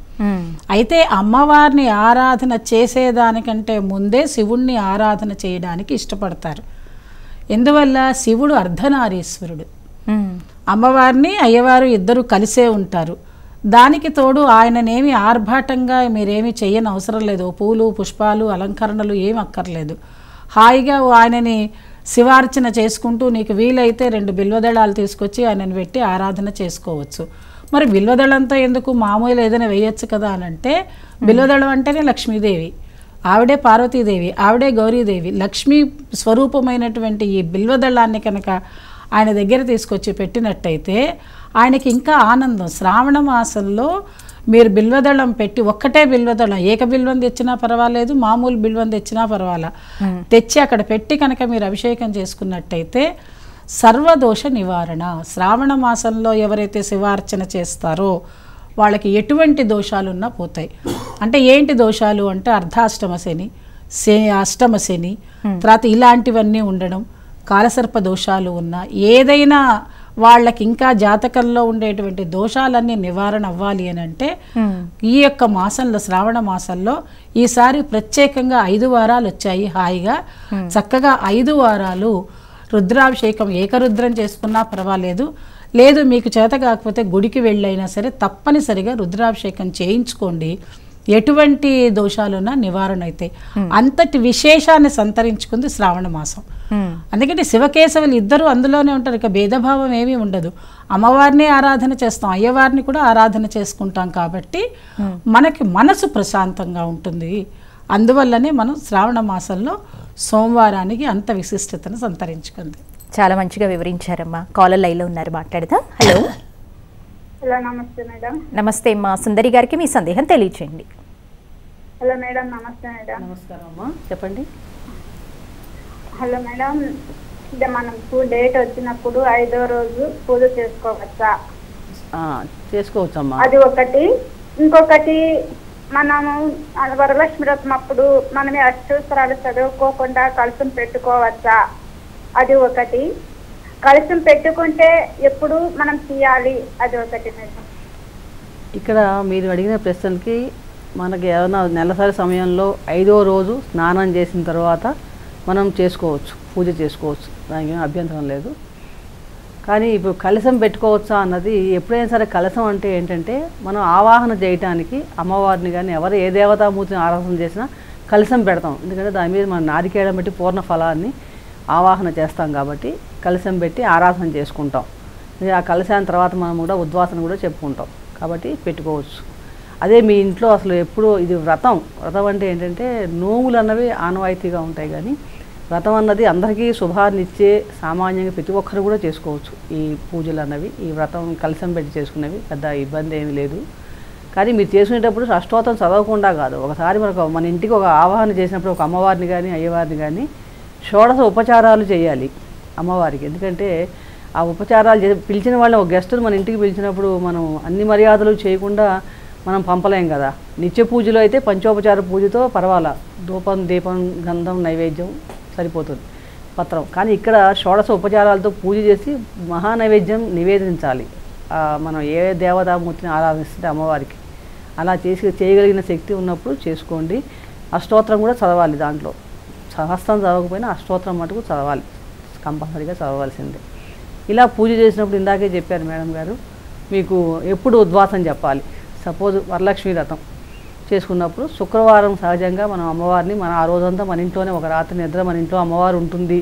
అయితే అమ్మవారిని ఆరాధన చేసేదానికంటే ముందే శివుణ్ణి ఆరాధన చేయడానికి ఇష్టపడతారు. ఎందువల్ల? శివుడు అర్ధనారీశ్వరుడు, అమ్మవారిని అయ్యవారు ఇద్దరు కలిసే ఉంటారు. దానికి తోడు ఆయననేమి ఆర్భాటంగా మీరేమి చేయని అవసరం లేదు, పూలు పుష్పాలు అలంకరణలు ఏమి అక్కర్లేదు. హాయిగా ఆయనని శివార్చన చేసుకుంటూ నీకు వీలైతే 2 బిల్వదళాలు తీసుకొచ్చి ఆయనను పెట్టి ఆరాధన చేసుకోవచ్చు. మరి బిల్వదళంతో ఎందుకు, మామూలు ఏదైనా వేయచ్చు కదా అని అంటే, బిల్వదళం అంటేనే లక్ష్మీదేవి, ఆవిడే పార్వతీదేవి, ఆవిడే గౌరీదేవి. లక్ష్మీ స్వరూపమైనటువంటి ఈ బిల్వదళాన్ని కనుక ఆయన దగ్గర తీసుకొచ్చి పెట్టినట్టయితే ఆయనకి ఇంకా ఆనందం. శ్రావణ మాసంలో మీరు బిల్వదళం పెట్టి, ఒక్కటే బిల్వదళం, ఏక బిల్వం తెచ్చినా పర్వాలేదు, మామూలు బిల్వం తెచ్చినా పర్వాలా, తెచ్చి అక్కడ పెట్టి కనుక మీరు అభిషేకం చేసుకున్నట్టయితే సర్వదోష నివారణ. శ్రావణ మాసంలో ఎవరైతే శివార్చన చేస్తారో వాళ్ళకి ఎటువంటి దోషాలున్నా పోతాయి. అంటే ఏంటి దోషాలు అంటే, అర్ధాష్టమ శని, అష్టమ శని, తర్వాత ఇలాంటివన్నీ ఉండడం, కాలసర్ప దోషాలు ఉన్నా, ఏదైనా వాళ్ళకి ఇంకా జాతకంలో ఉండేటువంటి దోషాలన్నీ నివారణ అవ్వాలి అని అంటే ఈ యొక్క మాసంలో, శ్రావణ మాసంలో ఈసారి ప్రత్యేకంగా 5 వారాలు వచ్చాయి. హాయిగా చక్కగా 5 వారాలు రుద్రాభిషేకం, ఏకరుద్రం చేసుకున్నా పర్వాలేదు, లేదు మీకు చేత కాకపోతే గుడికి వెళ్ళైనా సరే తప్పనిసరిగా రుద్రాభిషేకం చేయించుకోండి. ఎటువంటి దోషాలున్నా నివారణ అయితే. అంతటి విశేషాన్ని సంతరించుకుంది శ్రావణ మాసం. అందుకంటే శివకేశవులు ఇద్దరు అందులోనే ఉంటారు, ఇక భేదభావం ఏమీ ఉండదు. అమ్మవారిని ఆరాధన చేస్తాం, అయ్యవారిని కూడా ఆరాధన చేసుకుంటాం. కాబట్టి మనకి మనసు ప్రశాంతంగా ఉంటుంది. అందువల్లనే మనం శ్రావణ మాసంలో సోమవారానికి అంత విశిష్టతను సంతరించుకుంది.
చాలా మంచిగా వివరించారమ్మా. కాలర్ లైన్లో ఉన్నారు, మాట్లాడదాం. హలో.
హలో, నమస్తే మేడం.
నమస్తే అమ్మా. సుందరి గారికి మీ సందేహం తెలియచేయండి.
హలో మేడం, నమస్తే మేడం.
నమస్కారం అమ్మా, చెప్పండి.
హలో మేడం, అంటే మనకు డేట్ వచ్చినప్పుడు 5వ రోజు పూజ చేసుకోవచ్చా?
చేసుకోవచ్చమ్మా.
అది ఒకటి. ఇంకొకటి, మనము వరలక్ష్మి వ్రతం అప్పుడు మనమే అష్టోత్తరాలు చదువుకోకుండా కలశం పెట్టుకోవచ్చా? అది ఒకటి. కలశం పెట్టుకుంటే ఎప్పుడు మనం తీయాలి? అది ఒకటి మేడం.
ఇక్కడ మీరు అడిగిన ప్రశ్నలకి మనకి ఏమైనా నెలసరి సమయంలో 5వ రోజు స్నానం చేసిన తర్వాత మనం చేసుకోవచ్చు, పూజ చేసుకోవచ్చు, దానికి ఏం అభ్యంతరం లేదు. కానీ ఇప్పుడు కలశం పెట్టుకోవచ్చా అన్నది, ఎప్పుడైనా సరే కలశం అంటే ఏంటంటే మనం ఆవాహన చేయటానికి అమ్మవారిని కానీ ఎవరు ఏ దేవతామూర్తిని ఆరాధన చేసినా కలశం పెడతాం. ఎందుకంటే దాని మీద మనం నారికేయడం బట్టి పూర్ణ ఫలాన్ని ఆవాహన చేస్తాం కాబట్టి కలశం పెట్టి ఆరాధన చేసుకుంటాం. ఆ కలశాన్ని తర్వాత మనం కూడా ఉద్వాసన కూడా చెప్పుకుంటాం కాబట్టి పెట్టుకోవచ్చు. అదే మీ ఇంట్లో అసలు ఎప్పుడూ ఇది వ్రతం అంటే ఏంటంటే నోములు అన్నవి ఆనవాయితీగా ఉంటాయి, కానీ వ్రతం అన్నది అందరికీ శుభాన్ని ఇచ్చే సామాన్యంగా ప్రతి ఒక్కరు కూడా చేసుకోవచ్చు. ఈ పూజలు అన్నవి, ఈ వ్రతం కలశం పెట్టి చేసుకునేవి పెద్ద ఇబ్బంది ఏమీ లేదు. కానీ మీరు చేసుకునేటప్పుడు అష్టోత్తరం చదవకుండా కాదు, ఒకసారి మన ఇంటికి ఒక ఆవాహన చేసినప్పుడు ఒక అమ్మవారిని కానీ అయ్యవారిని కానీ షోడశ ఉపచారాలు చేయాలి అమ్మవారికి. ఎందుకంటే ఆ ఉపచారాలు పిలిచిన వాళ్ళని, ఒక గెస్టులు మన ఇంటికి పిలిచినప్పుడు మనం అన్ని మర్యాదలు చేయకుండా మనం పంపలేం కదా. నిత్య పూజలో అయితే పంచోపచార పూజతో పర్వాలా, ధూపం దీపం గంధం నైవేద్యం సరిపోతుంది, పత్రం. కానీ ఇక్కడ షోడశ ఉపచారాలతో పూజ చేసి మహానైవేద్యం నివేదించాలి. మనం ఏ దేవతామూర్తిని ఆరాధిస్తుంటే అమ్మవారికి అలా చేయగలిగిన శక్తి ఉన్నప్పుడు చేసుకోండి. అష్టోత్తరం కూడా చదవాలి, దాంట్లో సహస్రం చదవకపోయినా అష్టోత్తరం మటుకు చదవాలి, కంపల్సరీగా చదవాల్సిందే. ఇలా పూజ చేసినప్పుడు ఇందాకే చెప్పారు మేడం గారు, మీకు ఎప్పుడు ఉద్వాసం చెప్పాలి. సపోజ్ వరలక్ష్మి వ్రతం చేసుకున్నప్పుడు శుక్రవారం సహజంగా మనం అమ్మవారిని ఆ రోజంతా మన ఇంట్లోనే ఒక రాత్రి నిద్ర మన ఇంట్లో అమ్మవారు ఉంటుంది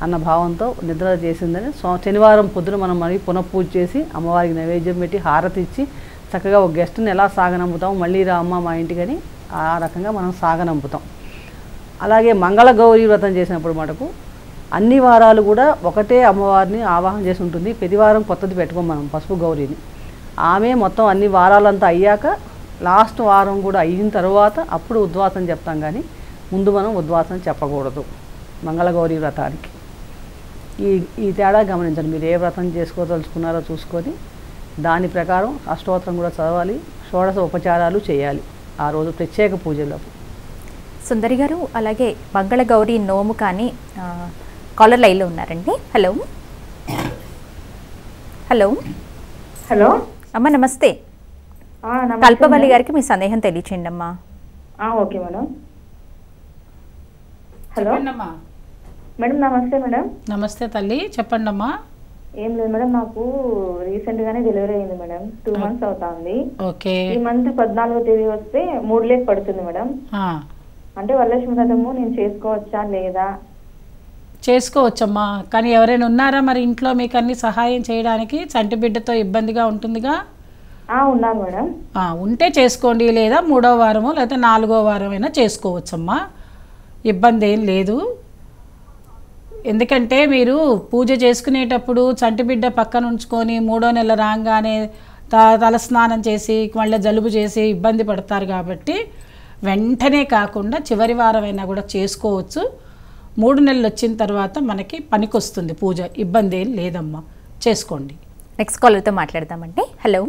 అన్న భావంతో నిద్ర చేసిందని శనివారం పొద్దున మనం మరి పునఃపూజ చేసి అమ్మవారికి నైవేద్యం పెట్టి హారతి ఇచ్చి చక్కగా ఒక గెస్ట్ని ఎలా సాగనంపుతాం, మళ్ళీ రా అమ్మ మా ఇంటికని ఆ రకంగా మనం సాగనంపుతాం. అలాగే మంగళ గౌరీ వ్రతం చేసినప్పుడు మటుకు అన్ని వారాలు కూడా ఒకటే అమ్మవారిని ఆవాహన చేసి ఉంటుంది. ప్రతి వారం కొత్తది పెట్టుకోం మనం పసుపు గౌరీని. ఆమె మొత్తం అన్ని వారాలంతా అయ్యాక లాస్ట్ వారం కూడా అయిన తర్వాత అప్పుడు ఉద్వాసన చెప్తాం, కానీ ముందు మనం ఉద్వాసన చెప్పకూడదు మంగళగౌరీ వ్రతానికి. ఈ తేడా గమనించండి. మీరు ఏ వ్రతం చేసుకోదలుచుకున్నారో చూసుకొని దాని ప్రకారం అష్టోత్తరం కూడా చదవాలి, షోడశ ఉపచారాలు చేయాలి ఆ రోజు ప్రత్యేక పూజల్లో.
సుందరి గారు, అలాగే మంగళగౌరి నోము కానీ కాలర్ లైన్లో ఉన్నారండి. హలో హలో
హలో
అమ్మ నమస్తే. కల్పవల్లి గారికి మీ సందేహం తెలియచేయండి అమ్మా.
Okay madam. హలో మేడం, నమస్తే మేడం.
నమస్తే తల్లి, చెప్పండి అమ్మా.
ఏం లేదు మేడం, నాకు రీసెంట్ గానే డెలివరీ అయింది మేడం. 2 months అవుతుంది.
ఓకే.
ఈ మంత్ 14వ తేదీ వస్తే 3 లేక్ పడుతుంది మేడం. అంటే వరలక్ష్మి వ్రతము నేను చేసుకోవచ్చా లేదా?
చేసుకోవచ్చమ్మా, కానీ ఎవరైనా ఉన్నారా మరి ఇంట్లో మీకు అన్ని సహాయం చేయడానికి? చంటి బిడ్డతో ఇబ్బందిగా ఉంటుందిగా.
ఉన్నారు మేడం.
ఉంటే చేసుకోండి, లేదా 3వ వారమో లేదా 4వ వారం అయినా చేసుకోవచ్చమ్మా, ఇబ్బంది ఏం లేదు. ఎందుకంటే మీరు పూజ చేసుకునేటప్పుడు చంటి బిడ్డ పక్కన ఉంచుకొని 3వ నెల రాగానే తలస్నానం చేసి మళ్ళీ జలుబు చేసి ఇబ్బంది పడతారు కాబట్టి వెంటనే కాకుండా చివరి వారం అయినా కూడా చేసుకోవచ్చు. 3 నెలలు వచ్చిన తర్వాత మనకి పనికొస్తుంది పూజ, ఇబ్బంది ఏం లేదమ్మా, చేసుకోండి.
నెక్స్ట్ కాలర్తో మాట్లాడదామండి. హలో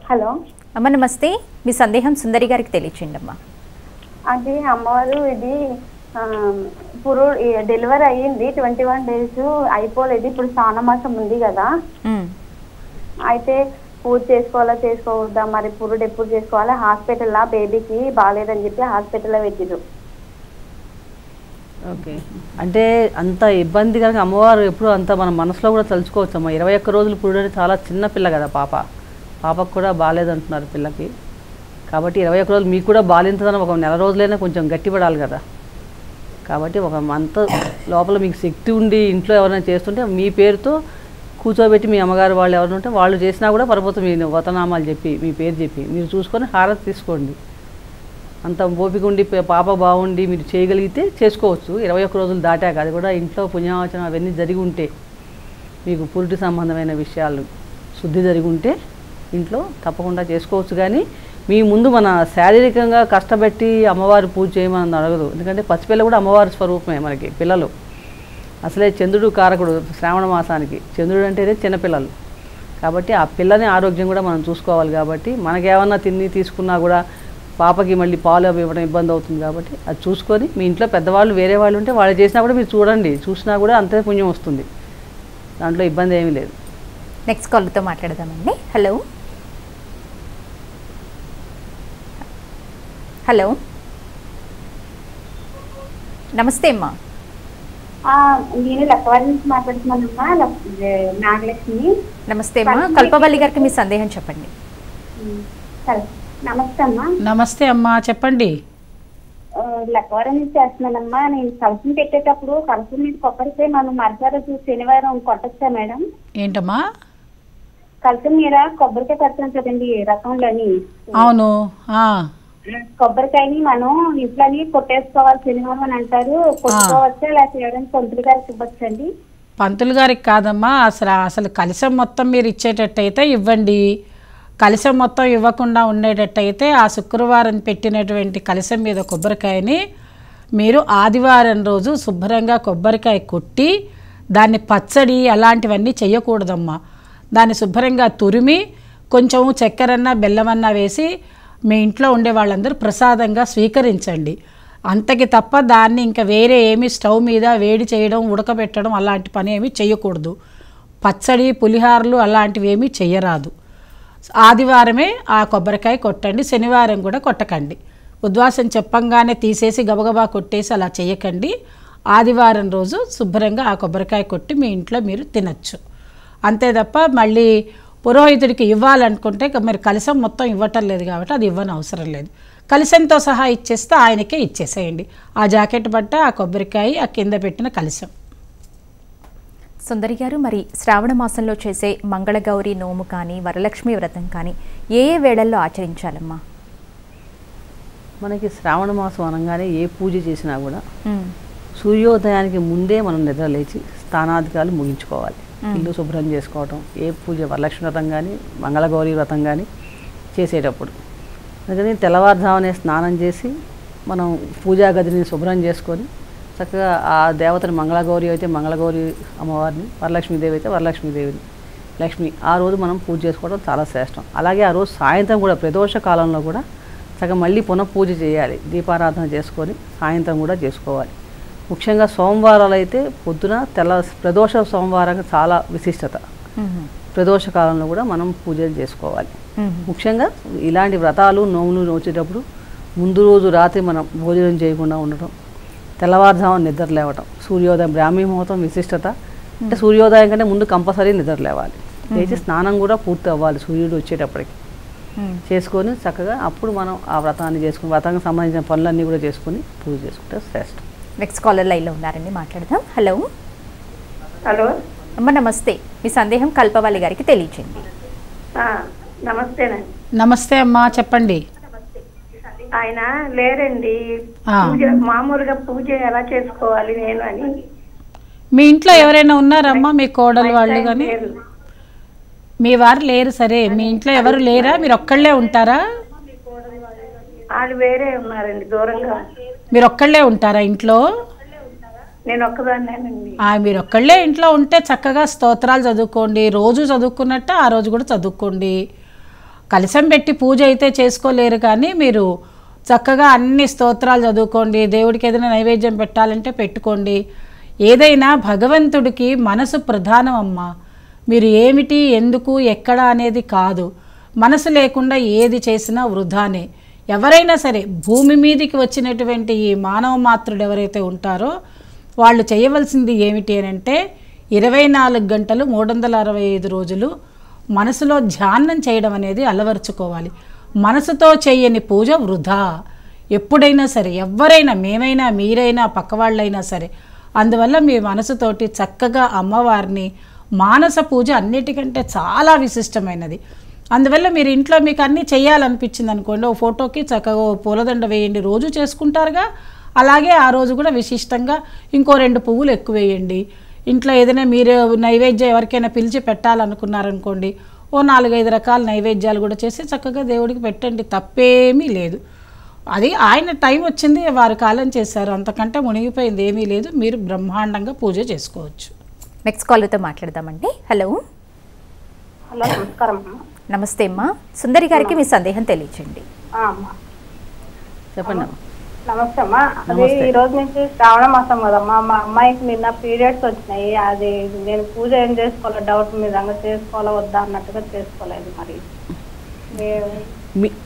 హలో
అమ్మ నమస్తే. మీ సందేహం సుందరి గారికి తెలియచేయండి అమ్మా.
అది అమ్మవారు ఇది డెలివరీ అయ్యింది, 21 days అయిపోలేదు. ఇప్పుడు స్నానమాసం ఉంది కదా, అయితే పూజ చేసుకోవాలా చేసుకోవద్దా, మరి పురుడు ఎప్పుడు చేసుకోవాలా? హాస్పిటల్లో బేబీకి బాగాలేదని చెప్పి హాస్పిటల్లో పెట్టిరు.
ఓకే, అంటే అంత ఇబ్బంది కనుక అమ్మవారు ఎప్పుడు అంత మన మనసులో కూడా తలుచుకోవచ్చు అమ్మ. 21 రోజులు పురుడు చాలా చిన్న పిల్ల కదా, పాపకు కూడా బాగాలేదంటున్నారు పిల్లకి. కాబట్టి 21 రోజులు మీకు కూడా బాలింతదని ఒక నెల రోజులైనా కొంచెం గట్టిపడాలి కదా. కాబట్టి ఒక మంత్ లోపల మీకు శక్తి ఉండి ఇంట్లో ఎవరైనా చేస్తుంటే మీ పేరుతో కూర్చోబెట్టి మీ అమ్మగారు వాళ్ళు ఎవరైనా ఉంటే వాళ్ళు చేసినా కూడా పర్వతం మీ వతనామాలు చెప్పి మీ పేరు చెప్పి మీరు చూసుకొని హారతి తీసుకోండి. అంత ఓపిక ఉండి పాప బాగుండి మీరు చేయగలిగితే చేసుకోవచ్చు. 21 రోజులు దాటాక అది కూడా ఇంట్లో పుణ్యావచనం అవన్నీ జరిగి ఉంటే, మీకు పురుటి సంబంధమైన విషయాలు శుద్ధి జరిగి ఉంటే ఇంట్లో తప్పకుండా చేసుకోవచ్చు. కానీ మీ ముందు మన శారీరకంగా కష్టపెట్టి అమ్మవారి పూజ చేయమని అడగదు. ఎందుకంటే పసిపిల్ల కూడా అమ్మవారి స్వరూపమే మనకి. పిల్లలు అసలే చంద్రుడు కారకుడు శ్రావణ మాసానికి. చంద్రుడు అంటేనే చిన్నపిల్లలు కాబట్టి ఆ పిల్లని ఆరోగ్యం కూడా మనం చూసుకోవాలి. కాబట్టి మనకేమన్నా తీసుకున్నా కూడా పాపకి మళ్ళీ పాలు అవి ఇవ్వడం ఇబ్బంది అవుతుంది. కాబట్టి అది చూసుకొని మీ ఇంట్లో పెద్దవాళ్ళు వేరే వాళ్ళు ఉంటే వాళ్ళు చేసినా కూడా మీరు చూడండి, చూసినా కూడా అంతే పుణ్యం వస్తుంది, దాంట్లో ఇబ్బంది ఏమీ లేదు.
నెక్స్ట్ కాల్తో మాట్లాడదామండి. హలో హలో, నమస్తే అమ్మా.
నేను లక్కవారి నుంచి మాట్లాడుతున్నానమ్మా, నాగలక్ష్మి.
నమస్తే అమ్మా, కల్పవల్లి గారికి మీ సందేహం చెప్పండి.
నమస్తే అమ్మా.
నమస్తే అమ్మా, చెప్పండి.
లక్కవారి నుంచి చేస్తున్నానమ్మా. నేను కలసం పెట్టేటప్పుడు కలసం మీద కొబ్బరికాయ మనం మరుసటి శనివారం కొట్టచ్చా మేడం?
ఏంటమ్మా?
కలసం మీద కొబ్బరికాయ పెడతాం కదండి రకంలోని.
అవును.
కొబ్బరికాయని మనం ఇంట్లోని కొట్టేసుకోవాలి శనివారం అని అంటారు. కొట్టుకోవచ్చా లేకపోతే ఎవరైనా పంతులు గారికి ఇవ్వచ్చండి?
పంతులు గారికి కాదమ్మా, అసలు కలశం మొత్తం మీరు ఇచ్చేటట్టయితే ఇవ్వండి. కలశం మొత్తం ఇవ్వకుండా ఉండేటట్టయితే ఆ శుక్రవారం పెట్టినటువంటి కలశం మీద కొబ్బరికాయని మీరు ఆదివారం రోజు శుభ్రంగా కొబ్బరికాయ కొట్టి దాన్ని పచ్చడి అలాంటివన్నీ చేయకూడదమ్మా. దాన్ని శుభ్రంగా తురిమి కొంచెం చక్కెరన్నా బెల్లమన్నా వేసి మీ ఇంట్లో ఉండే వాళ్ళందరూ ప్రసాదంగా స్వీకరించండి. అంతకి తప్ప దాన్ని ఇంకా వేరే ఏమి స్టవ్ మీద వేడి చేయడం ఉడకబెట్టడం అలాంటి పని ఏమీ చేయకూడదు. పచ్చడి పులిహారలు అలాంటివి ఏమీ చెయ్యరాదు. ఆదివారమే ఆ కొబ్బరికాయ కొట్టండి, శనివారం కూడా కొట్టకండి. ఉద్వాసం చెప్పంగానే తీసేసి గబగబా కొట్టేసి అలా చేయకండి. ఆదివారం రోజు శుభ్రంగా ఆ కొబ్బరికాయ కొట్టి మీ ఇంట్లో మీరు తినచ్చు. అంతే తప్ప మళ్ళీ పురోహితుడికి ఇవ్వాలనుకుంటే మీరు కలశం మొత్తం ఇవ్వటం లేదు కాబట్టి అది ఇవ్వని అవసరం లేదు. కలశంతో సహా ఇచ్చేస్తే ఆయనకే ఇచ్చేసేయండి. ఆ జాకెట్ బట్ట, ఆ కొబ్బరికాయ, ఆ కింద పెట్టిన కలశం.
సుందరి గారు, మరి శ్రావణ మాసంలో చేసే మంగళగౌరి నోము కానీ వరలక్ష్మి వ్రతం కానీ ఏ వేళల్లో ఆచరించాలమ్మా?
మనకి శ్రావణ మాసం అనగానే ఏ పూజ చేసినా కూడా సూర్యోదయానికి ముందే మనం నిద్ర లేచి స్నానాధికాలు ముగించుకోవాలి. ఇల్లు శుభ్రం చేసుకోవటం, ఏ పూజ వరలక్ష్మి వ్రతం కానీ మంగళగౌరి వ్రతం కానీ చేసేటప్పుడు. అందుకని తెల్లవారుజామునే స్నానం చేసి మనం పూజా గదిని శుభ్రం చేసుకొని చక్కగా ఆ దేవతని మంగళగౌరి అయితే మంగళగౌరి అమ్మవారిని, వరలక్ష్మీదేవి అయితే వరలక్ష్మీదేవిని, లక్ష్మి ఆ రోజు మనం పూజ చేసుకోవడం చాలా శ్రేష్టం. అలాగే ఆ రోజు సాయంత్రం కూడా ప్రదోష కాలంలో కూడా చక్కగా మళ్ళీ పునః పూజ చేయాలి. దీపారాధన చేసుకొని సాయంత్రం కూడా చేసుకోవాలి. ముఖ్యంగా సోమవారాలు అయితే పొద్దున ప్రదోష సోమవారం చాలా విశిష్టత. ప్రదోష కాలంలో కూడా మనం పూజలు చేసుకోవాలి. ముఖ్యంగా ఇలాంటి వ్రతాలు నోములు నోచేటప్పుడు ముందు రోజు రాత్రి మనం భోజనం చేయకుండా ఉండటం, తెల్లవారుజామున నిద్ర లేవటం, సూర్యోదయం బ్రాహ్మీ ముహూర్తం విశిష్టత. అంటే సూర్యోదయం కంటే ముందు కంపల్సరీ నిద్ర లేవాలి. లేచి స్నానం కూడా పూర్తి అవ్వాలి సూర్యుడు వచ్చేటప్పటికి. చేసుకొని చక్కగా అప్పుడు మనం ఆ వ్రతాన్ని చేసుకుని వ్రతానికి సంబంధించిన పనులన్నీ కూడా చేసుకుని పూజ చేసుకుంటే శ్రేష్టం.
నెక్స్ట్ కాలర్ లైన్లో ఉన్నారండి, మాట్లాడదాం. హలో.
హలో
అమ్మ నమస్తే, మీ సందేహం కల్పవల్లి గారికి తెలియచేయండి.
నమస్తేనండి.
నమస్తే అమ్మా, చెప్పండి.
ఆయన లేరండి, పూజ మామూలుగా పూజ ఎలా చేసుకోవాలి నేను అని.
మీ ఇంట్లో ఎవరైనా ఉన్నారమ్మా? మీ కోడలు వాళ్ళు కానీ మీ వారు లేరు? సరే, మీ ఇంట్లో ఎవరు లేరా? మీరు ఒక్కళ్ళే ఉంటారా?
వాళ్ళు వేరే ఉన్నారండి, దూరంగా.
మీరు ఒక్కళ్ళే ఉంటారా ఇంట్లో?
నేను ఒక్కదాన్నేనండి.
మీరు ఒక్కళ్ళే ఇంట్లో ఉంటే చక్కగా స్తోత్రాలు చదువుకోండి. రోజు చదువుకున్నట్టు ఆ రోజు కూడా చదువుకోండి. కలశం పెట్టి పూజ అయితే చేసుకోలేరు కానీ మీరు చక్కగా అన్ని స్తోత్రాలు చదువుకోండి. దేవుడికి ఏదైనా నైవేద్యం పెట్టాలంటే పెట్టుకోండి. ఏదైనా భగవంతుడికి మనసు ప్రధానం అమ్మా. మీరు ఏమిటి, ఎందుకు, ఎక్కడ అనేది కాదు. మనసు లేకుండా ఏది చేసినా వృధానే. ఎవరైనా సరే భూమి మీదికి వచ్చినటువంటి ఈ మానవ మాతృడు ఎవరైతే ఉంటారో వాళ్ళు చేయవలసింది ఏమిటి అని అంటే 24 గంటలు 365 రోజులు మనసులో ధ్యానం చేయడం అనేది అలవర్చుకోవాలి. మనసుతో చేయని పూజ వృధా. ఎప్పుడైనా సరే ఎవరైనా, మేమైనా మీరైనా పక్కవాళ్ళైనా సరే, అందువల్ల మీ మనసుతోటి చక్కగా అమ్మవారిని మానస పూజ అన్నిటికంటే చాలా విశిష్టమైనది. అందువల్ల మీరు ఇంట్లో మీకు అన్నీ చేయాలనిపించింది అనుకోండి, ఓ ఫోటోకి చక్కగా పూలదండ వేయండి. రోజు చేసుకుంటారుగా, అలాగే ఆ రోజు కూడా విశిష్టంగా ఇంకో 2 పువ్వులు ఎక్కువ వేయండి. ఇంట్లో ఏదైనా మీరు నైవేద్యం ఎవరికైనా పిలిచి పెట్టాలనుకున్నారనుకోండి, ఓ 4-5 రకాల నైవేద్యాలు కూడా చేసి చక్కగా దేవుడికి పెట్టండి. తప్పేమీ లేదు. అది ఆయన టైం వచ్చింది, వారి కాలం చేశారు, అంతకంటే మునిగిపోయింది ఏమీ లేదు. మీరు బ్రహ్మాండంగా పూజ చేసుకోవచ్చు.
నెక్స్ట్ కాల్తో మాట్లాడదామండి. హలో.
హలో, నమస్కారం.
నమస్తే అమ్మా, సుందరి గారికి మీ సందేహం తెలియచేయండి.
చెప్పండి.
నమస్తే అమ్మా. అది ఈ రోజు నుంచి శ్రావణ మాసం కదమ్మా, మా అమ్మాయికి నిన్న పీరియడ్స్ వచ్చినాయి. అది నేను పూజ ఏం చేసుకోవాలో డౌట్ మీద చేసుకోవాలా వద్దా అన్నట్టుగా చేసుకోలేదు. మరి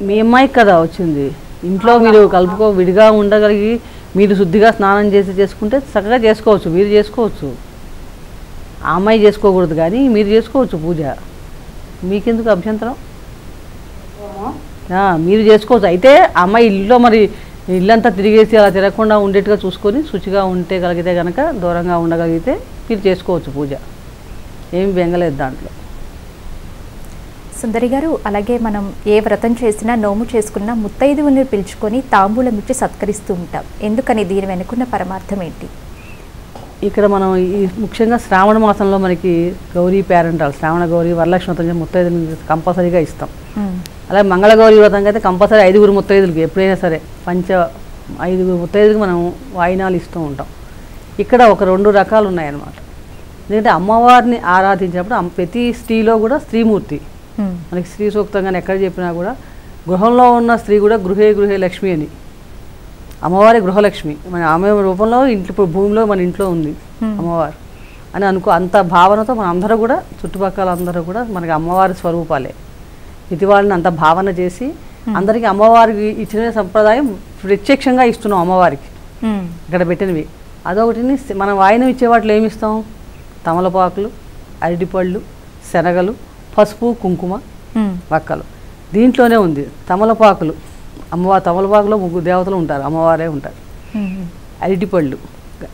మీ అమ్మాయికి కదా వచ్చింది? ఇంట్లో మీరు విడిగా ఉండగలిగి మీరు శుద్ధిగా స్నానం చేసి చేసుకుంటే చక్కగా చేసుకోవచ్చు, మీరు చేసుకోవచ్చు. ఆ అమ్మాయి చేసుకోకూడదు కానీ మీరు చేసుకోవచ్చు పూజ, మీకెందుకు అభ్యంతరం? మీరు చేసుకోవచ్చు. అయితే అమ్మాయి ఇల్లులో మరి ఇల్లంతా తిరిగేసి అలా తిరగకుండా ఉండేట్టుగా చూసుకొని శుచిగా ఉంటే కలిగితే కనుక, దూరంగా ఉండగలిగితే మీరు చేసుకోవచ్చు పూజ, ఏమి బెంగలేదు దాంట్లో.
సుందరి గారు, అలాగే మనం ఏ వ్రతం చేసినా నోము చేసుకున్నా ముత్తైదువుని పిలుచుకొని తాంబూలం ఇచ్చి సత్కరిస్తూ ఉంటాం. ఎందుకని, దీని వెనుకున్న పరమార్థం ఏంటి?
ఇక్కడ మనం ముఖ్యంగా శ్రావణ మాసంలో మనకి గౌరీ పేరెంటాలు, శ్రావణ గౌరీ వరలక్ష్మి వ్రతం ముత్తైదులు కంపల్సరీగా ఇస్తాం. అలాగే మంగళగౌరీ వ్రతంకి అయితే కంపల్సరీ 5 ముత్తైదులకి ఎప్పుడైనా సరే 5 ముత్తైదులకి మనం వాయినాలు ఇస్తూ ఉంటాం. ఇక్కడ ఒక 2 రకాలు ఉన్నాయన్నమాట. ఎందుకంటే అమ్మవారిని ఆరాధించినప్పుడు ప్రతి స్త్రీలో కూడా స్త్రీమూర్తి, మనకి స్త్రీ సూక్తంగానే ఎక్కడ చెప్పినా కూడా గృహంలో ఉన్న స్త్రీ కూడా గృహే లక్ష్మి అని, అమ్మవారి గృహలక్ష్మి, మన ఆమె రూపంలో ఇంట్లో ఇప్పుడు భూమిలో మన ఇంట్లో ఉంది అమ్మవారు అని అంత భావనతో మన అందరూ కూడా చుట్టుపక్కల అందరూ కూడా మనకి అమ్మవారి స్వరూపాలే. ఇది వాళ్ళని అంత భావన చేసి అందరికీ అమ్మవారికి ఇచ్చిన సంప్రదాయం ప్రత్యక్షంగా ఇస్తున్నాం అమ్మవారికి ఇక్కడ పెట్టినవి. అదొకటిని మనం వాయినం ఇచ్చే వాటిలో ఏమి ఇస్తాం? తమలపాకులు, అరటిపళ్ళు, శనగలు, పసుపు, కుంకుమ, వక్కలు. దీంట్లోనే ఉంది తమలపాకులు. తమలపాకులో 3 దేవతలు ఉంటారు, అమ్మవారే ఉంటారు. అరటిపళ్ళు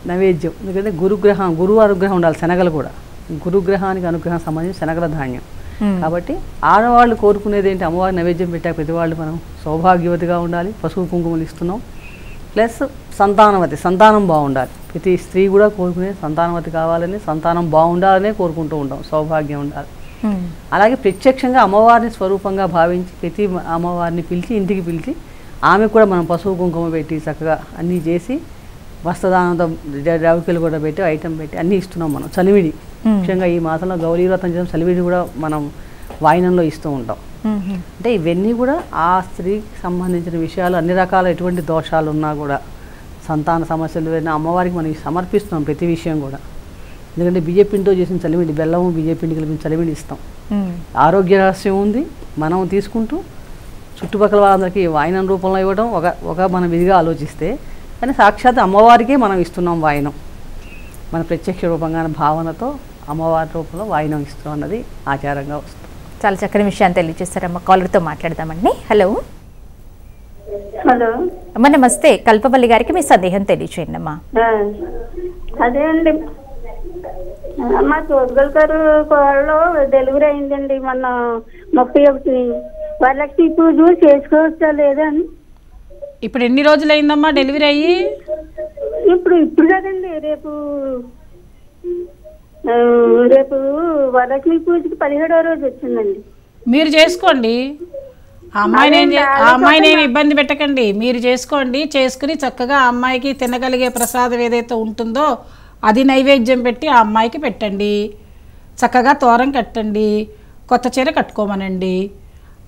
నైవేద్యం, ఎందుకంటే గురువు అనుగ్రహం ఉండాలి. శనగలు కూడా గురుగ్రహానికి అనుగ్రహం సంబంధించి శనగల ధాన్యం కాబట్టి ఆడవాళ్ళు కోరుకునేది ఏంటి? అమ్మవారి నైవేద్యం పెట్టాక ప్రతి వాళ్ళు మనం సౌభాగ్యవతిగా ఉండాలి, పసుపు కుంకుమలు ఇస్తున్నాం. ప్లస్ సంతానం బాగుండాలి. ప్రతి స్త్రీ కూడా కోరుకునే సంతానవతి కావాలని, సంతానం బాగుండాలనే కోరుకుంటూ ఉంటాం, సౌభాగ్యం ఉండాలి. అలాగే ప్రత్యక్షంగా అమ్మవారిని స్వరూపంగా భావించి ప్రతి అమ్మవారిని పిలిచి ఇంటికి పిలిచి ఆమె కూడా మనం పసుపు కుంకుమ పెట్టి చక్కగా అన్నీ చేసి వస్త్రదానంతో ద్రవ్యలు కూడా పెట్టి ఐటెం పెట్టి అన్నీ ఇస్తున్నాం మనం. చలివిడి ముఖ్యంగా ఈ మాసంలో గౌరీ వ్రతం చేయడం, చలివిడి కూడా మనం వాయినంలో ఇస్తూ ఉంటాం. అంటే ఇవన్నీ కూడా ఆ స్త్రీకి సంబంధించిన విషయాలు. అన్ని రకాల ఎటువంటి దోషాలు ఉన్నా కూడా, సంతాన సమస్యలు ఏదైనా అమ్మవారికి మనం సమర్పిస్తున్నాం ప్రతి విషయం కూడా. ఎందుకంటే బియ్యపిండితో చేసిన చలివిడి, బెల్లము బియ్యపిండి కలిపిన చలివిడి ఇస్తాం. ఆరోగ్య రహస్యం ఉంది, మనం తీసుకుంటూ చుట్టుపక్కల వాళ్ళందరికీ వాయినం రూపంలో ఇవ్వడం ఒక మన విధిగా ఆలోచిస్తే, కానీ సాక్షాత్ అమ్మవారికే మనం ఇస్తున్నాం వాయినం. మన ప్రత్యక్ష రూపంగా భావనతో అమ్మవారి రూపంలో వాయినం ఇస్తాం అన్నది ఆచారంగా వస్తుంది.
చాలా చక్కని విషయాన్ని తెలియజేస్తారమ్మ. కాలర్తో మాట్లాడదామండి. హలో
హలో
అమ్మ, నమస్తే. కల్పవల్లి గారికి మీ సందేహం తెలియచేయండి అమ్మా.
అదే అండి, మా తోడుగల్ గారు కోడలో డెలివరీ అయిందండి మొన్న 31. వరలక్ష్మి పూజ చేసుకోవచ్చా లేదా అని.
ఇప్పుడు ఎన్ని రోజులు అయిందమ్మా డెలివరీ అయ్యి?
ఇప్పుడు కదండి, రేపు వరలక్ష్మి పూజకి 17వ రోజు వచ్చిందండి.
మీరు చేసుకోండి, ఆ అమ్మాయిని ఇబ్బంది పెట్టకండి. మీరు చేసుకోండి, చేసుకుని చక్కగా ఆ అమ్మాయికి తినగలిగే ప్రసాదం ఏదైతే ఉంటుందో అది నైవేద్యం పెట్టి ఆ అమ్మాయికి పెట్టండి. చక్కగా తోరం కట్టండి, కొత్త చీర కట్టుకోమనండి.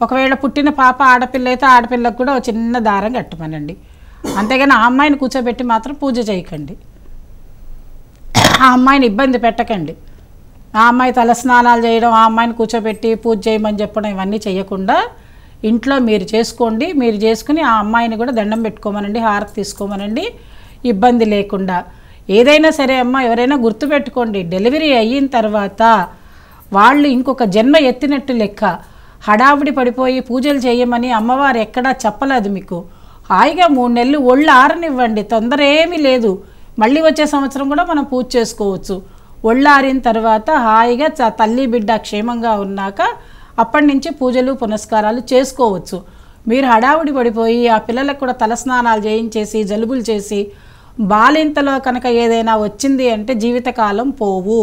ఒకవేళ పుట్టిన పాప ఆడపిల్ల అయితే ఆడపిల్లకు కూడా ఒక చిన్న దారం కట్టమనండి. అంతేగాని ఆ అమ్మాయిని కూర్చోబెట్టి మాత్రం పూజ చేయకండి. ఆ అమ్మాయిని ఇబ్బంది పెట్టకండి. ఆ అమ్మాయి తలస్నానాలు చేయడం, ఆ అమ్మాయిని కూర్చోబెట్టి పూజ చేయమని చెప్పడం ఇవన్నీ చేయకుండా ఇంట్లో మీరు చేసుకోండి. మీరు చేసుకుని ఆ అమ్మాయిని కూడా దండం పెట్టుకోమనండి, హారతి తీసుకోమనండి, ఇబ్బంది లేకుండా. ఏదైనా సరే అమ్మ, ఎవరైనా గుర్తుపెట్టుకోండి, డెలివరీ అయిన తర్వాత వాళ్ళు ఇంకొక జన్మ ఎత్తినట్టు లెక్క. హడావిడి పడిపోయి పూజలు చేయమని అమ్మవారు ఎక్కడా చెప్పలేదు మీకు. హాయిగా 3 నెలలు ఒళ్ళు ఆరనివ్వండి, తొందర ఏమీ లేదు. మళ్ళీ వచ్చే సంవత్సరం కూడా మనం పూజ చేసుకోవచ్చు. ఒళ్ళు ఆరిన తర్వాత హాయిగా తల్లి బిడ్డ క్షేమంగా ఉన్నాక అప్పటి నుంచి పూజలు పునస్కారాలు చేసుకోవచ్చు. మీరు హడావుడి పడిపోయి ఆ పిల్లలకు కూడా తలస్నానాలు చేయించేసి జలుబులు చేసి బాలింతలో కనుక ఏదైనా వచ్చింది అంటే జీవితకాలం పోవు.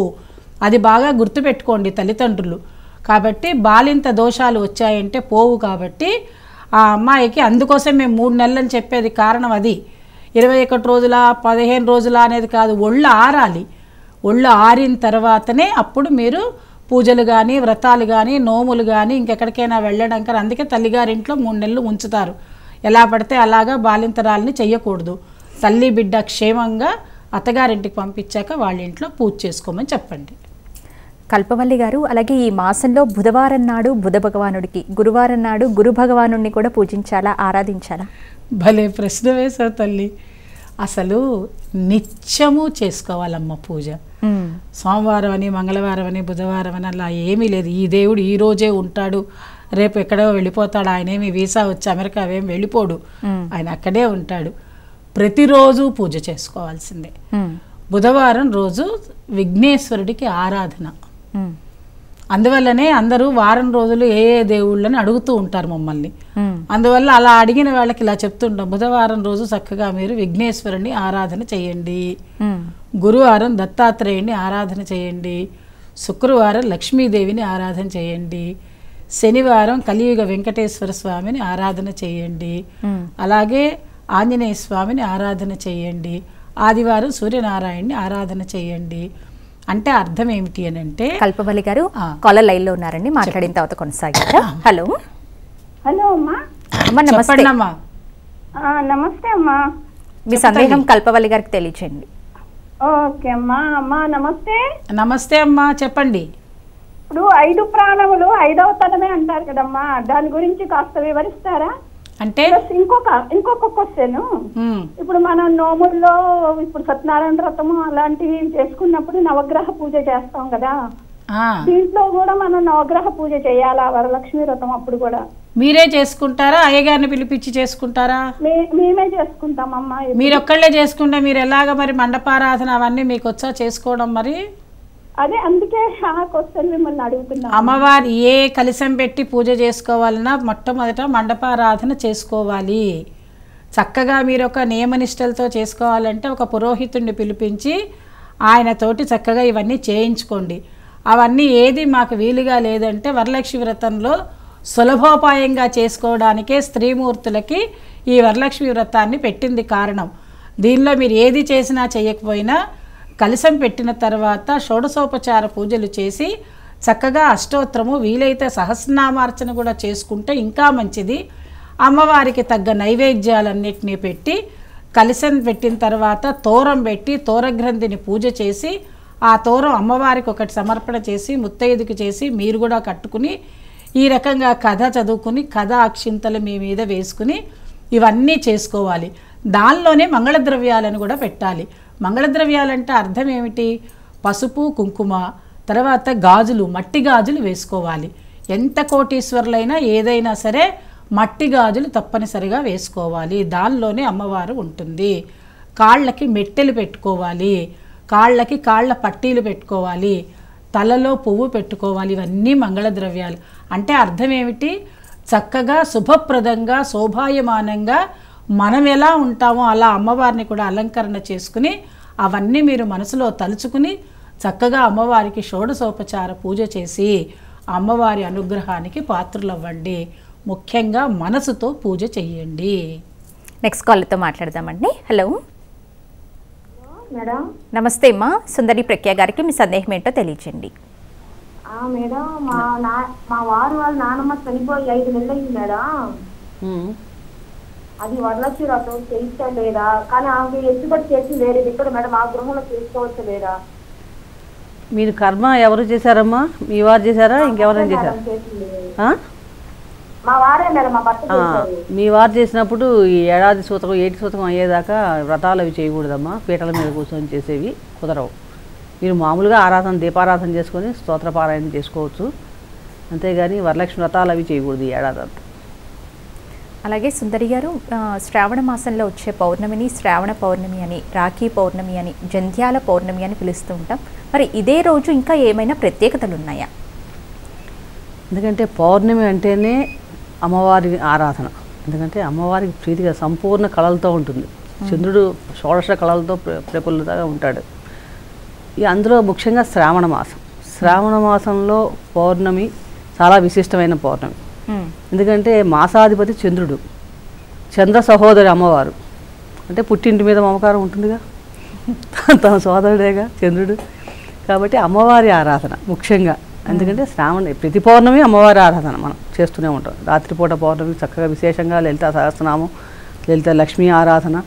అది బాగా గుర్తుపెట్టుకోండి తల్లిదండ్రులు. కాబట్టి బాలింత దోషాలు వచ్చాయంటే పోవు. కాబట్టి ఆ అమ్మాయికి అందుకోసం మేము 3 నెలలని చెప్పేది కారణం అది. 21 రోజుల 15 రోజుల అనేది కాదు, ఒళ్ళు ఆరాలి. ఒళ్ళు ఆరిన తర్వాతనే అప్పుడు మీరు పూజలు కానీ వ్రతాలు కానీ నోములు కానీ ఇంకెక్కడికైనా వెళ్ళడం కానీ. అందుకే తల్లిగారింట్లో 3 నెలలు ఉంచుతారు. ఎలా పడితే అలాగా బాలింతరాలని చెయ్యకూడదు. తల్లి బిడ్డ క్షేమంగా అత్తగారింటికి పంపించాక వాళ్ళ ఇంట్లో పూజ చేసుకోమని చెప్పండి.
కల్పవల్లి గారు, అలాగే ఈ మాసంలో బుధవారం నాడు బుధ భగవానుడికి, గురువారం నాడు గురు భగవానుడిని కూడా పూజించాలా, ఆరాధించాలా?
భలే ప్రశ్న వేశావు తల్లి. అసలు నిత్యము చేసుకోవాలమ్మ పూజ. సోమవారం అని, మంగళవారం అని, బుధవారం అని అలా ఏమీ లేదు. ఈ దేవుడు ఈ రోజే ఉంటాడు, రేపు ఎక్కడో వెళ్ళిపోతాడు. ఆయన ఏమి వీసా వచ్చి అమెరికా ఏమి వెళ్ళిపోడు, ఆయన అక్కడే ఉంటాడు. ప్రతిరోజు పూజ చేసుకోవాల్సిందే. బుధవారం రోజు విఘ్నేశ్వరుడికి ఆరాధన. అందువల్లనే అందరూ వారం రోజులు ఏ ఏ దేవుళ్ళని అడుగుతూ ఉంటారు మమ్మల్ని. అందువల్ల అలా అడిగిన వాళ్ళకి ఇలా చెప్తుంటాం, బుధవారం రోజు చక్కగా మీరు విఘ్నేశ్వరుని ఆరాధన చేయండి, గురువారం దత్తాత్రేయుని ఆరాధన చేయండి, శుక్రవారం లక్ష్మీదేవిని ఆరాధన చేయండి, శనివారం కలియుగ వెంకటేశ్వర స్వామిని ఆరాధన చేయండి, అలాగే ఆంజనేయ స్వామిని ఆరాధన చేయండి, ఆదివారం సూర్యనారాయణని ఆరాధన చేయండి. అంటే అర్థం ఏమిటి అని అంటే,
కల్పవల్లి గారు కాలర్ లైన్ లో ఉన్నారండి, మాట్లాడిన తర్వాత కొనసాగిద్దాం. హలో
హలో అమ్మా.
అమ్మ నమస్తే.
అమ్మా
నమస్తే అమ్మా.
మీ సందేహం కల్పవల్లి గారికి తెలియచేయండి.
ఓకే అమ్మా. అమ్మా నమస్తే.
నమస్తే అమ్మా, చెప్పండి.
ఇప్పుడు 5 ప్రాణములు 5వ తనమే అంటారు కదమ్మా, దాని గురించి కాస్త వివరిస్తారా?
అంటే
ఇంకొక క్వశ్చన్, ఇప్పుడు మనం నోముల్లో ఇప్పుడు సత్యనారాయణ వ్రతము అలాంటివి చేసుకున్నప్పుడు నవగ్రహ పూజ చేస్తాం కదా, దీంట్లో కూడా మనం నవగ్రహ పూజ చేయాలా? వరలక్ష్మి వ్రతం అప్పుడు కూడా
మీరే చేసుకుంటారా, అయ్యగారిని పిలిపించి చేసుకుంటారా?
మేమే చేసుకుంటామమ్మా.
మీరు ఒక్కళ్ళే చేసుకుంటే మీరు ఎలాగ మరి మండపారాధన అవన్నీ మీకు వచ్చా చేసుకోవడం? మరి
అదే అందుకే ఆ క్వశ్చన్ మిమ్మల్ని అడుగుతున్నా.
అమ్మవారి ఏ కలశం పెట్టి పూజ చేసుకోవాలన్నా మొట్టమొదట మండపారాధన చేసుకోవాలి. చక్కగా మీరు ఒక నియమనిష్టలతో చేసుకోవాలంటే ఒక పురోహితుడిని పిలిపించి ఆయనతోటి చక్కగా ఇవన్నీ చేయించుకోండి. అవన్నీ ఏది మాకు వీలుగా లేదంటే వరలక్ష్మి వ్రతంలో సులభోపాయంగా చేసుకోవడానికే స్త్రీమూర్తులకి ఈ వరలక్ష్మి వ్రతాన్ని పెట్టింది కారణం. దీనిలో మీరు ఏది చేసినా చేయకపోయినా కలశం పెట్టిన తర్వాత షోడశోపచార పూజలు చేసి చక్కగా అష్టోత్తరము, వీలైతే సహస్రనామార్చన కూడా చేసుకుంటే ఇంకా మంచిది. అమ్మవారికి తగ్గ నైవేద్యాలన్నిటినీ పెట్టి కలశం పెట్టిన తర్వాత తోరం పెట్టి తోరగ్రంథిని పూజ చేసి ఆ తోరం అమ్మవారికి ఒకటి సమర్పణ చేసి ముత్తైదుకి చేసి మీరు కూడా కట్టుకుని ఈ రకంగా కథ చదువుకుని కథ అక్షింతలు మీ మీద వేసుకుని ఇవన్నీ చేసుకోవాలి. దానిలోనే మంగళద్రవ్యాలను కూడా పెట్టాలి. మంగళద్రవ్యాలంటే అర్థం ఏమిటి? పసుపు, కుంకుమ, తర్వాత గాజులు, మట్టి గాజులు వేసుకోవాలి. ఎంత కోటీశ్వరులైనా ఏదైనా సరే మట్టి గాజులు తప్పనిసరిగా వేసుకోవాలి. దానిలోనే అమ్మవారు ఉంటుంది. కాళ్ళకి మెట్టెలు పెట్టుకోవాలి, కాళ్ళకి కాళ్ళ పట్టీలు పెట్టుకోవాలి, తలలో పువ్వు పెట్టుకోవాలి. ఇవన్నీ మంగళద్రవ్యాలు. అంటే అర్థం ఏమిటి? చక్కగా శుభప్రదంగా శోభాయమానంగా మనం ఎలా ఉంటామో అలా అమ్మవారిని కూడా అలంకరణ చేసుకుని అవన్నీ మీరు మనసులో తలుచుకుని చక్కగా అమ్మవారికి షోడశోపచార పూజ చేసి అమ్మవారి అనుగ్రహానికి పాత్రలవ్వండి. ముఖ్యంగా మనసుతో పూజ చెయ్యండి.
నెక్స్ట్ కాల్తో మాట్లాడదామండి. Hello
madam.
నమస్తే అమ్మా. సుందరి ప్రఖ్యా గారికి మీ సందేహం ఏంటో తెలియచేయండి.
మేడం, మా వారు వాళ్ళ నాన్నమ్మ చనిపోయి 5 నెలలు అయింది మేడం. అది వరలక్ష్మి వ్రతం చేయిస్తా లేదా? కానీ ఆమె ఎత్తుబడి చేసి వేరే ఇక్కడ మేడం ఆ గృహంలో చేసుకోవచ్చు లేదా?
మీరు కర్మ ఎవరు చేశారమ్మా? మీ వారు చేశారా, ఇంకెవరైనా చేశారా?
మా వారే మేడం, మా భర్త చేశారు.
మీ వారు చేసినప్పుడు ఈ ఏడాది సూతకం 8 సూతకం అయ్యేదాకా వ్రతాలు అవి చేయకూడదమ్మా. పీటల మీద కూర్చొని చేసేవి కుదరవు. మీరు మామూలుగా ఆరాధన, దీపారాధన చేసుకొని స్తోత్రపారాయణ చేసుకోవచ్చు, అంతేగాని వరలక్ష్మి వ్రతాలు అవి చేయకూడదు ఈ ఏడాది అంతా.
అలాగే సుందరి గారు, శ్రావణ మాసంలో వచ్చే పౌర్ణమిని శ్రావణ పౌర్ణమి అని, రాఖీ పౌర్ణమి అని, జంధ్యాల పౌర్ణమి అని పిలుస్తూ ఉంటాం. మరి ఇదే రోజు ఇంకా ఏమైనా ప్రత్యేకతలు ఉన్నాయా?
ఎందుకంటే పౌర్ణమి అంటేనే అమ్మవారి ఆరాధన. ఎందుకంటే అమ్మవారికి ప్రీతిగా సంపూర్ణ కళలతో ఉంటుంది. చంద్రుడు షోడశ కళలతో ప్రఫుల్లితంగా ఉంటాడు. అందులో ముఖ్యంగా శ్రావణ మాసం. శ్రావణ మాసంలో పౌర్ణమి చాలా విశిష్టమైన పౌర్ణమి. ఎందుకంటే మాసాధిపతి చంద్రుడు, చంద్ర సహోదరి అమ్మవారు. అంటే పుట్టింటి మీద మమకారం ఉంటుందిగా, తన సోదరుడేగా చంద్రుడు. కాబట్టి అమ్మవారి ఆరాధన ముఖ్యంగా. ఎందుకంటే ప్రతి పౌర్ణమి అమ్మవారి ఆరాధన మనం చేస్తూనే ఉంటాం. రాత్రిపూట పౌర్ణమి చక్కగా విశేషంగా లలితా సహస్రనామం, లలిత లక్ష్మీ ఆరాధన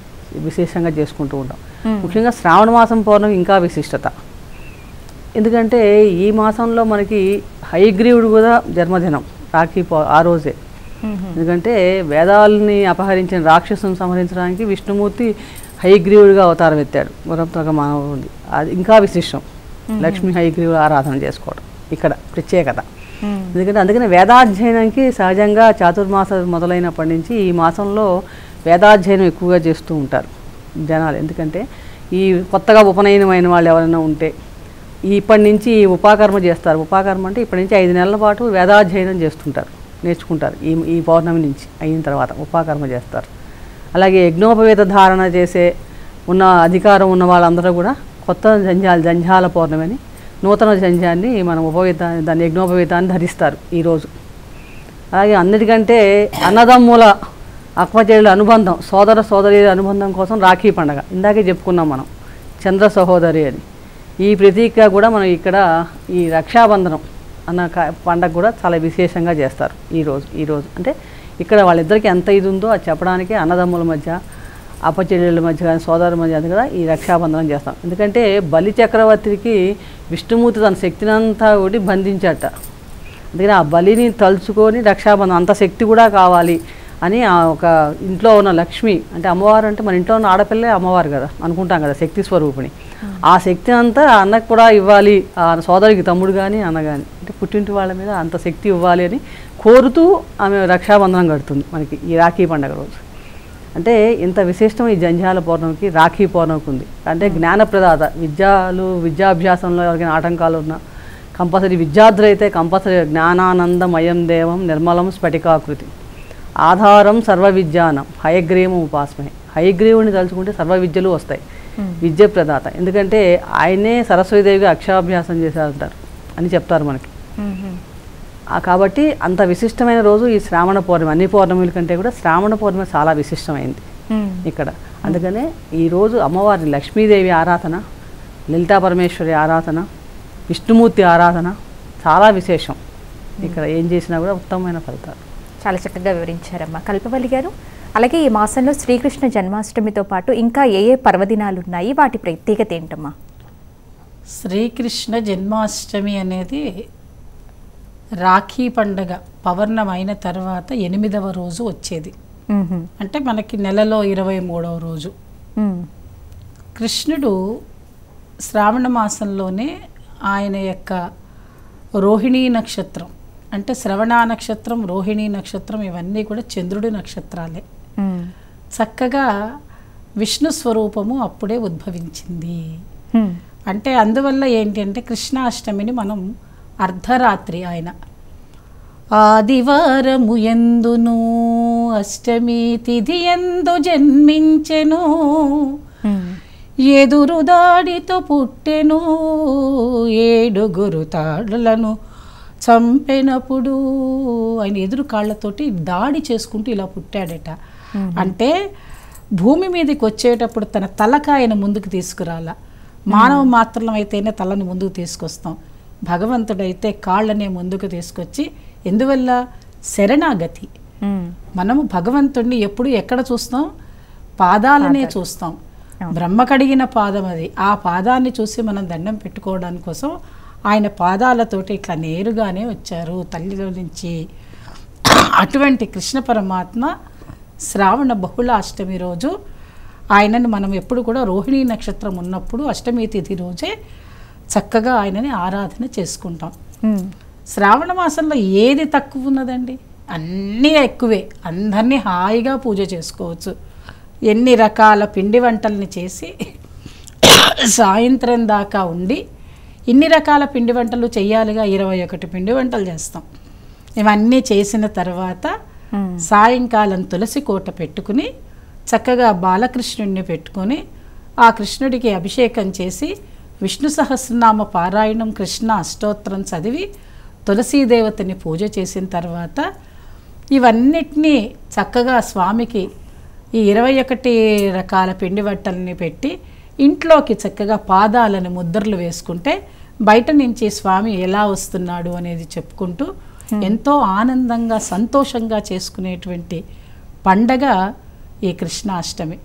విశేషంగా చేసుకుంటూ ఉంటాం. ముఖ్యంగా శ్రావణ మాసం పౌర్ణమి ఇంకా విశిష్టత. ఎందుకంటే ఈ మాసంలో మనకి హయగ్రీవుడు కూడా జన్మదినం రాఖీ ఆ రోజే. ఎందుకంటే వేదాలని అపహరించిన రాక్షసుని సంహరించడానికి విష్ణుమూర్తి హయగ్రీవుడిగా అవతారం ఎత్తాడు. గురంతక మానవుడి అది ఇంకా విశిష్టం. లక్ష్మీ హయగ్రీవుడు ఆరాధన చేసుకోవడం ఇక్కడ ప్రత్యేకత. ఎందుకంటే అందుకని వేదాధ్యయనానికి సహజంగా చాతుర్మాస మొదలైనప్పటి నుంచి ఈ మాసంలో వేదాధ్యయనం ఎక్కువగా చేస్తూ ఉంటారు జనాలు. ఎందుకంటే ఈ కొత్తగా ఉపనయనమైన వాళ్ళు ఎవరైనా ఉంటే ఇప్పటి నుంచి ఉపాకర్మ చేస్తారు. ఉపాకర్మ అంటే ఇప్పటి నుంచి 5 నెలల పాటు వేదాధ్యయనం చేస్తుంటారు, నేర్చుకుంటారు. ఈ పౌర్ణమి నుంచి అయిన తర్వాత ఉపాకర్మ చేస్తారు. అలాగే యజ్ఞోపవేత ధారణ చేసే ఉన్న అధికారం ఉన్న వాళ్ళందరూ కూడా కొత్త జంఝాల పౌర్ణమి అని నూతన జంఝాన్ని మనం దాన్ని యజ్ఞోపవేతాన్ని ధరిస్తారు ఈరోజు. అలాగే అన్నిటికంటే అన్నదమ్ముల అక్మచెల్లెల అనుబంధం, సోదరి అనుబంధం కోసం రాఖీ పండగ ఇందాకే చెప్పుకున్నాం మనం, చంద్ర సహోదరి అని. ఈ ప్రతీక కూడా మనం ఇక్కడ ఈ రక్షాబంధనం అన్న పండగ కూడా చాలా విశేషంగా చేస్తారు ఈరోజు. అంటే ఇక్కడ వాళ్ళిద్దరికీ ఎంత ఇది ఉందో అది చెప్పడానికి అన్నదమ్ముల మధ్య, అప్పచెల్లెళ్ళ మధ్య కానీ సోదరుల మధ్య అది కూడా ఈ రక్షాబంధనం చేస్తాం. ఎందుకంటే బలి చక్రవర్తికి విష్ణుమూర్తి తన శక్తినంతా ఒకటి బంధించట. అందుకని ఆ బలిని తలుచుకొని రక్షాబంధనం అంత శక్తి కూడా కావాలి అని ఒక ఇంట్లో ఉన్న లక్ష్మి అంటే అమ్మవారు అంటే మన ఇంట్లో ఉన్న ఆడపిల్లే అమ్మవారు కదా అనుకుంటాం కదా, శక్తి స్వరూపిణి. ఆ శక్తి అంతా అన్నకు కూడా ఇవ్వాలి, ఆ సోదరికి తమ్ముడు కానీ అన్న కానీ అంటే పుట్టింటి వాళ్ళ మీద అంత శక్తి ఇవ్వాలి అని కోరుతూ ఆమె రక్షాబంధనం కడుతుంది మనకి ఈ రాఖీ పండుగ రోజు. అంటే ఇంత విశిష్టం ఈ జంఝాల పౌర్ణమికి, రాఖీ పౌర్ణమికి ఉంది. అంటే జ్ఞానప్రదాత విద్యాభ్యాసంలో ఎవరికైనా ఆటంకాలు ఉన్నా కంపల్సరీ విద్యార్థులు అయితే కంపల్సరీ జ్ఞానానందమయం దేవం నిర్మలం స్ఫటికాకృతి ఆధారం సర్వ విద్యానం హయగ్రీవం ఉపాస్మహే. హయగ్రీవుని తలుచుకుంటే సర్వ విద్యలు వస్తాయి. విద్య ప్రదాత, ఎందుకంటే ఆయనే సరస్వతీదేవిగా అక్షరాభ్యాసం చేశారంటారు అని చెప్తారు మనకి. కాబట్టి అంత విశిష్టమైన రోజు ఈ శ్రావణ పౌర్ణమి. అన్ని పౌర్ణమిల కంటే కూడా శ్రావణ పౌర్ణమి చాలా విశిష్టమైంది ఇక్కడ. అందుకనే ఈరోజు అమ్మవారి లక్ష్మీదేవి ఆరాధన, లలితా పరమేశ్వరి ఆరాధన, విష్ణుమూర్తి ఆరాధన చాలా విశేషం. ఇక్కడ ఏం చేసినా కూడా ఉత్తమమైన ఫలితాలు.
చాలా చక్కగా వివరించారమ్మా కల్పవల్లి గారు. అలాగే ఈ మాసంలో శ్రీకృష్ణ జన్మాష్టమితో పాటు ఇంకా ఏ పర్వదినాలు ఉన్నాయి, వాటి ప్రత్యేకత ఏంటమ్మా?
శ్రీకృష్ణ జన్మాష్టమి అనేది రాఖీ పండగ పౌర్ణమైన తర్వాత 8వ రోజు వచ్చేది. అంటే మనకి నెలలో 23వ రోజు. కృష్ణుడు శ్రావణ మాసంలోనే ఆయన యొక్క రోహిణీ నక్షత్రం అంటే శ్రవణ నక్షత్రం, రోహిణీ నక్షత్రం ఇవన్నీ కూడా చంద్రుడి నక్షత్రాలే. చక్కగా విష్ణు స్వరూపము అప్పుడే ఉద్భవించింది. అంటే అందువల్ల ఏంటి అంటే కృష్ణాష్టమిని మనం అర్ధరాత్రి ఆయన ఆదివారము ఎందును అష్టమి తిథి ఎందు జన్మించెను ఎదురు దాడితో పుట్టెను 7 తాడులను చంపెనప్పుడు ఆయన ఎదురు కాళ్ళతోటి దాడి చేసుకుంటూ ఇలా పుట్టాడట. అంటే భూమి మీదకి వచ్చేటప్పుడు తన తలకాయను ముందుకు తీసుకురాల. మానవ మాత్రం అయితేనే తలను ముందుకు తీసుకొస్తాం, భగవంతుడైతే కాళ్ళనే ముందుకు తీసుకొచ్చి, ఎందువల్ల శరణాగతి. మనము భగవంతుడిని ఎప్పుడు ఎక్కడ చూస్తాం? పాదాలనే చూస్తాం. బ్రహ్మ కడిగిన పాదం అది. ఆ పాదాన్ని చూసి మనం దండం పెట్టుకోవడానికి కోసం ఆయన పాదాలతోటి ఇట్లా నేరుగానే వచ్చారు తల్లిలో నుంచి. అటువంటి కృష్ణ పరమాత్మ శ్రావణ బహుళాష్టమి రోజు ఆయనను మనం ఎప్పుడు కూడా రోహిణీ నక్షత్రం ఉన్నప్పుడు అష్టమి తిథి రోజే చక్కగా ఆయనని ఆరాధన చేసుకుంటాం. శ్రావణ మాసంలో ఏది తక్కువ ఉన్నదండి? అన్నీ ఎక్కువే. అందరినీ హాయిగా పూజ చేసుకోవచ్చు. ఎన్ని రకాల పిండి వంటల్ని చేసి సాయంత్రం దాకా ఉండి ఇన్ని రకాల పిండి వంటలు చేయాలిగా, 21 పిండి వంటలు చేస్తాం. ఇవన్నీ చేసిన తర్వాత సాయంకాలం తులసి కోట పెట్టుకుని చక్కగా బాలకృష్ణుడిని పెట్టుకొని ఆ కృష్ణుడికి అభిషేకం చేసి విష్ణు సహస్రనామ పారాయణం, కృష్ణ అష్టోత్తరం చదివి తులసీదేవతని పూజ చేసిన తర్వాత ఇవన్నిటినీ చక్కగా స్వామికి ఈ 21 రకాల పిండి వంటల్ని పెట్టి ఇంట్లోకి చక్కగా పాదాలను ముద్రలు వేసుకుంటే బయట నుంచి స్వామి ఎలా వస్తున్నాడు అనేది చెప్పుకుంటూ ఎంతో ఆనందంగా సంతోషంగా చేసుకునేటువంటి పండగ ఈ కృష్ణాష్టమి.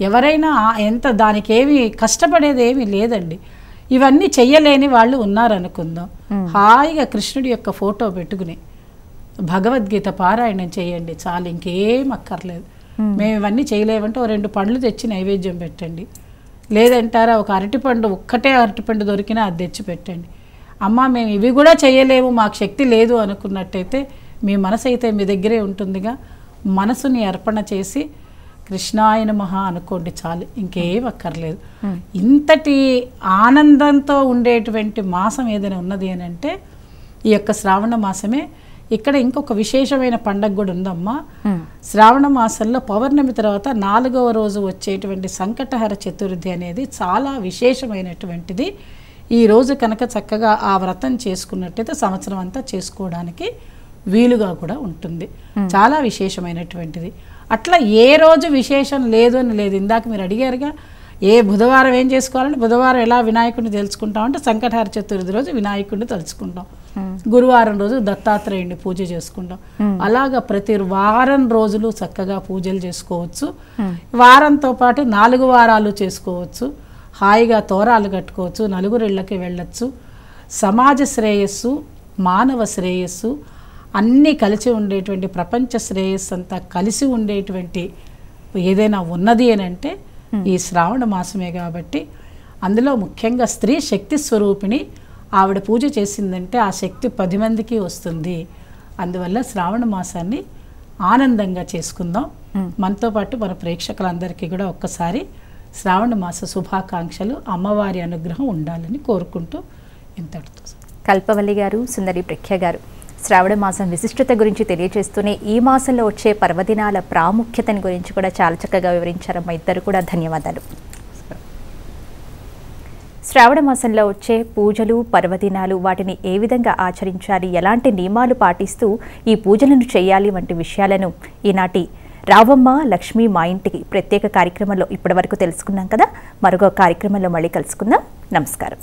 ఎవరైనా ఎంత దానికి ఏమి కష్టపడేది ఏమీ లేదండి. ఇవన్నీ చెయ్యలేని వాళ్ళు ఉన్నారనుకుందాం, హాయిగా కృష్ణుడి యొక్క ఫోటో పెట్టుకుని భగవద్గీత పారాయణం చేయండి చాలు, ఇంకేం అక్కర్లేదు. మేము ఇవన్నీ చేయలేమంటే ఓ 2 పండ్లు తెచ్చి నైవేద్యం పెట్టండి, లేదంటారా ఒక అరటిపండు, ఒక్కటే అరటిపండు దొరికినా అది తెచ్చి పెట్టండి. అమ్మ మేము ఇవి కూడా చేయలేము, మాకు శక్తి లేదు అనుకున్నట్టయితే మీ మనసు అయితే మీ దగ్గరే ఉంటుందిగా, మనసుని అర్పణ చేసి కృష్ణాయ నమః అనుకోండి చాలు, ఇంకేం అక్కర్లేదు. ఇంతటి ఆనందంతో ఉండేటువంటి మాసం ఏదైనా ఉన్నది అని అంటే ఈ యొక్క శ్రావణ మాసమే. ఇక్కడ ఇంకొక విశేషమైన పండగ కూడా ఉందమ్మా. శ్రావణ మాసంలో పౌర్ణమి తర్వాత 4వ రోజు వచ్చేటువంటి సంకటహర చతుర్థి అనేది చాలా విశేషమైనటువంటిది. ఈ రోజు కనుక చక్కగా ఆ వ్రతం చేసుకున్నట్టయితే సంవత్సరం అంతా చేసుకోవడానికి వీలుగా కూడా ఉంటుంది. చాలా విశేషమైనటువంటిది. అట్లా ఏ రోజు విశేషం లేదు అని లేదు. ఇందాక మీరు అడిగారుగా ఏ బుధవారం ఏం చేసుకోవాలంటే, బుధవారం ఎలా వినాయకుడిని తెలుసుకుంటామంటే సంకటహర చతుర్థి రోజు వినాయకుడిని తలుచుకుంటాం, గురువారం రోజు దత్తాత్రేయుడిని పూజ చేసుకుంటాం. అలాగా ప్రతి వారం రోజులు చక్కగా పూజలు చేసుకోవచ్చు. వారంతో పాటు 4 వారాలు చేసుకోవచ్చు. హాయిగా తోరాలు కట్టుకోవచ్చు, నలుగురిళ్ళకి వెళ్ళొచ్చు. సమాజ శ్రేయస్సు, మానవ శ్రేయస్సు అన్నీ కలిసి ఉండేటువంటి, ప్రపంచ శ్రేయస్సు అంతా కలిసి ఉండేటువంటి ఏదైనా ఉన్నది అని అంటే ఈ శ్రావణ మాసమే. కాబట్టి అందులో ముఖ్యంగా స్త్రీ శక్తి స్వరూపిణి, ఆవిడ పూజ చేసిందంటే ఆ శక్తి 10 మందికి వస్తుంది. అందువల్ల శ్రావణ మాసాన్ని ఆనందంగా చేసుకుందాం. మనతో పాటు మన ప్రేక్షకులందరికీ కూడా ఒక్కసారి శ్రావణ మాస శుభాకాంక్షలు, అమ్మవారి అనుగ్రహం ఉండాలని కోరుకుంటూ ఇంతటితో.
కల్పవల్లి గారు, సుందరి ప్రఖ్య గారు, శ్రావణ మాసం విశిష్టత గురించి తెలియజేస్తూనే ఈ మాసంలో వచ్చే పర్వదినాల ప్రాముఖ్యతని గురించి కూడా చాలా చక్కగా వివరించారమ్మా. ఇద్దరు కూడా ధన్యవాదాలు. శ్రావణ మాసంలో వచ్చే పూజలు, పర్వదినాలు, వాటిని ఏ విధంగా ఆచరించాలి, ఎలాంటి నియమాలు పాటిస్తూ ఈ పూజలను చేయాలి వంటి విషయాలను ఈనాటి రావమ్మ లక్ష్మి మా ఇంటికి ప్రత్యేక కార్యక్రమంలో ఇప్పటివరకు తెలుసుకున్నాం కదా. మరొక కార్యక్రమంలో మళ్ళీ కలుసుకుందాం. నమస్కారం.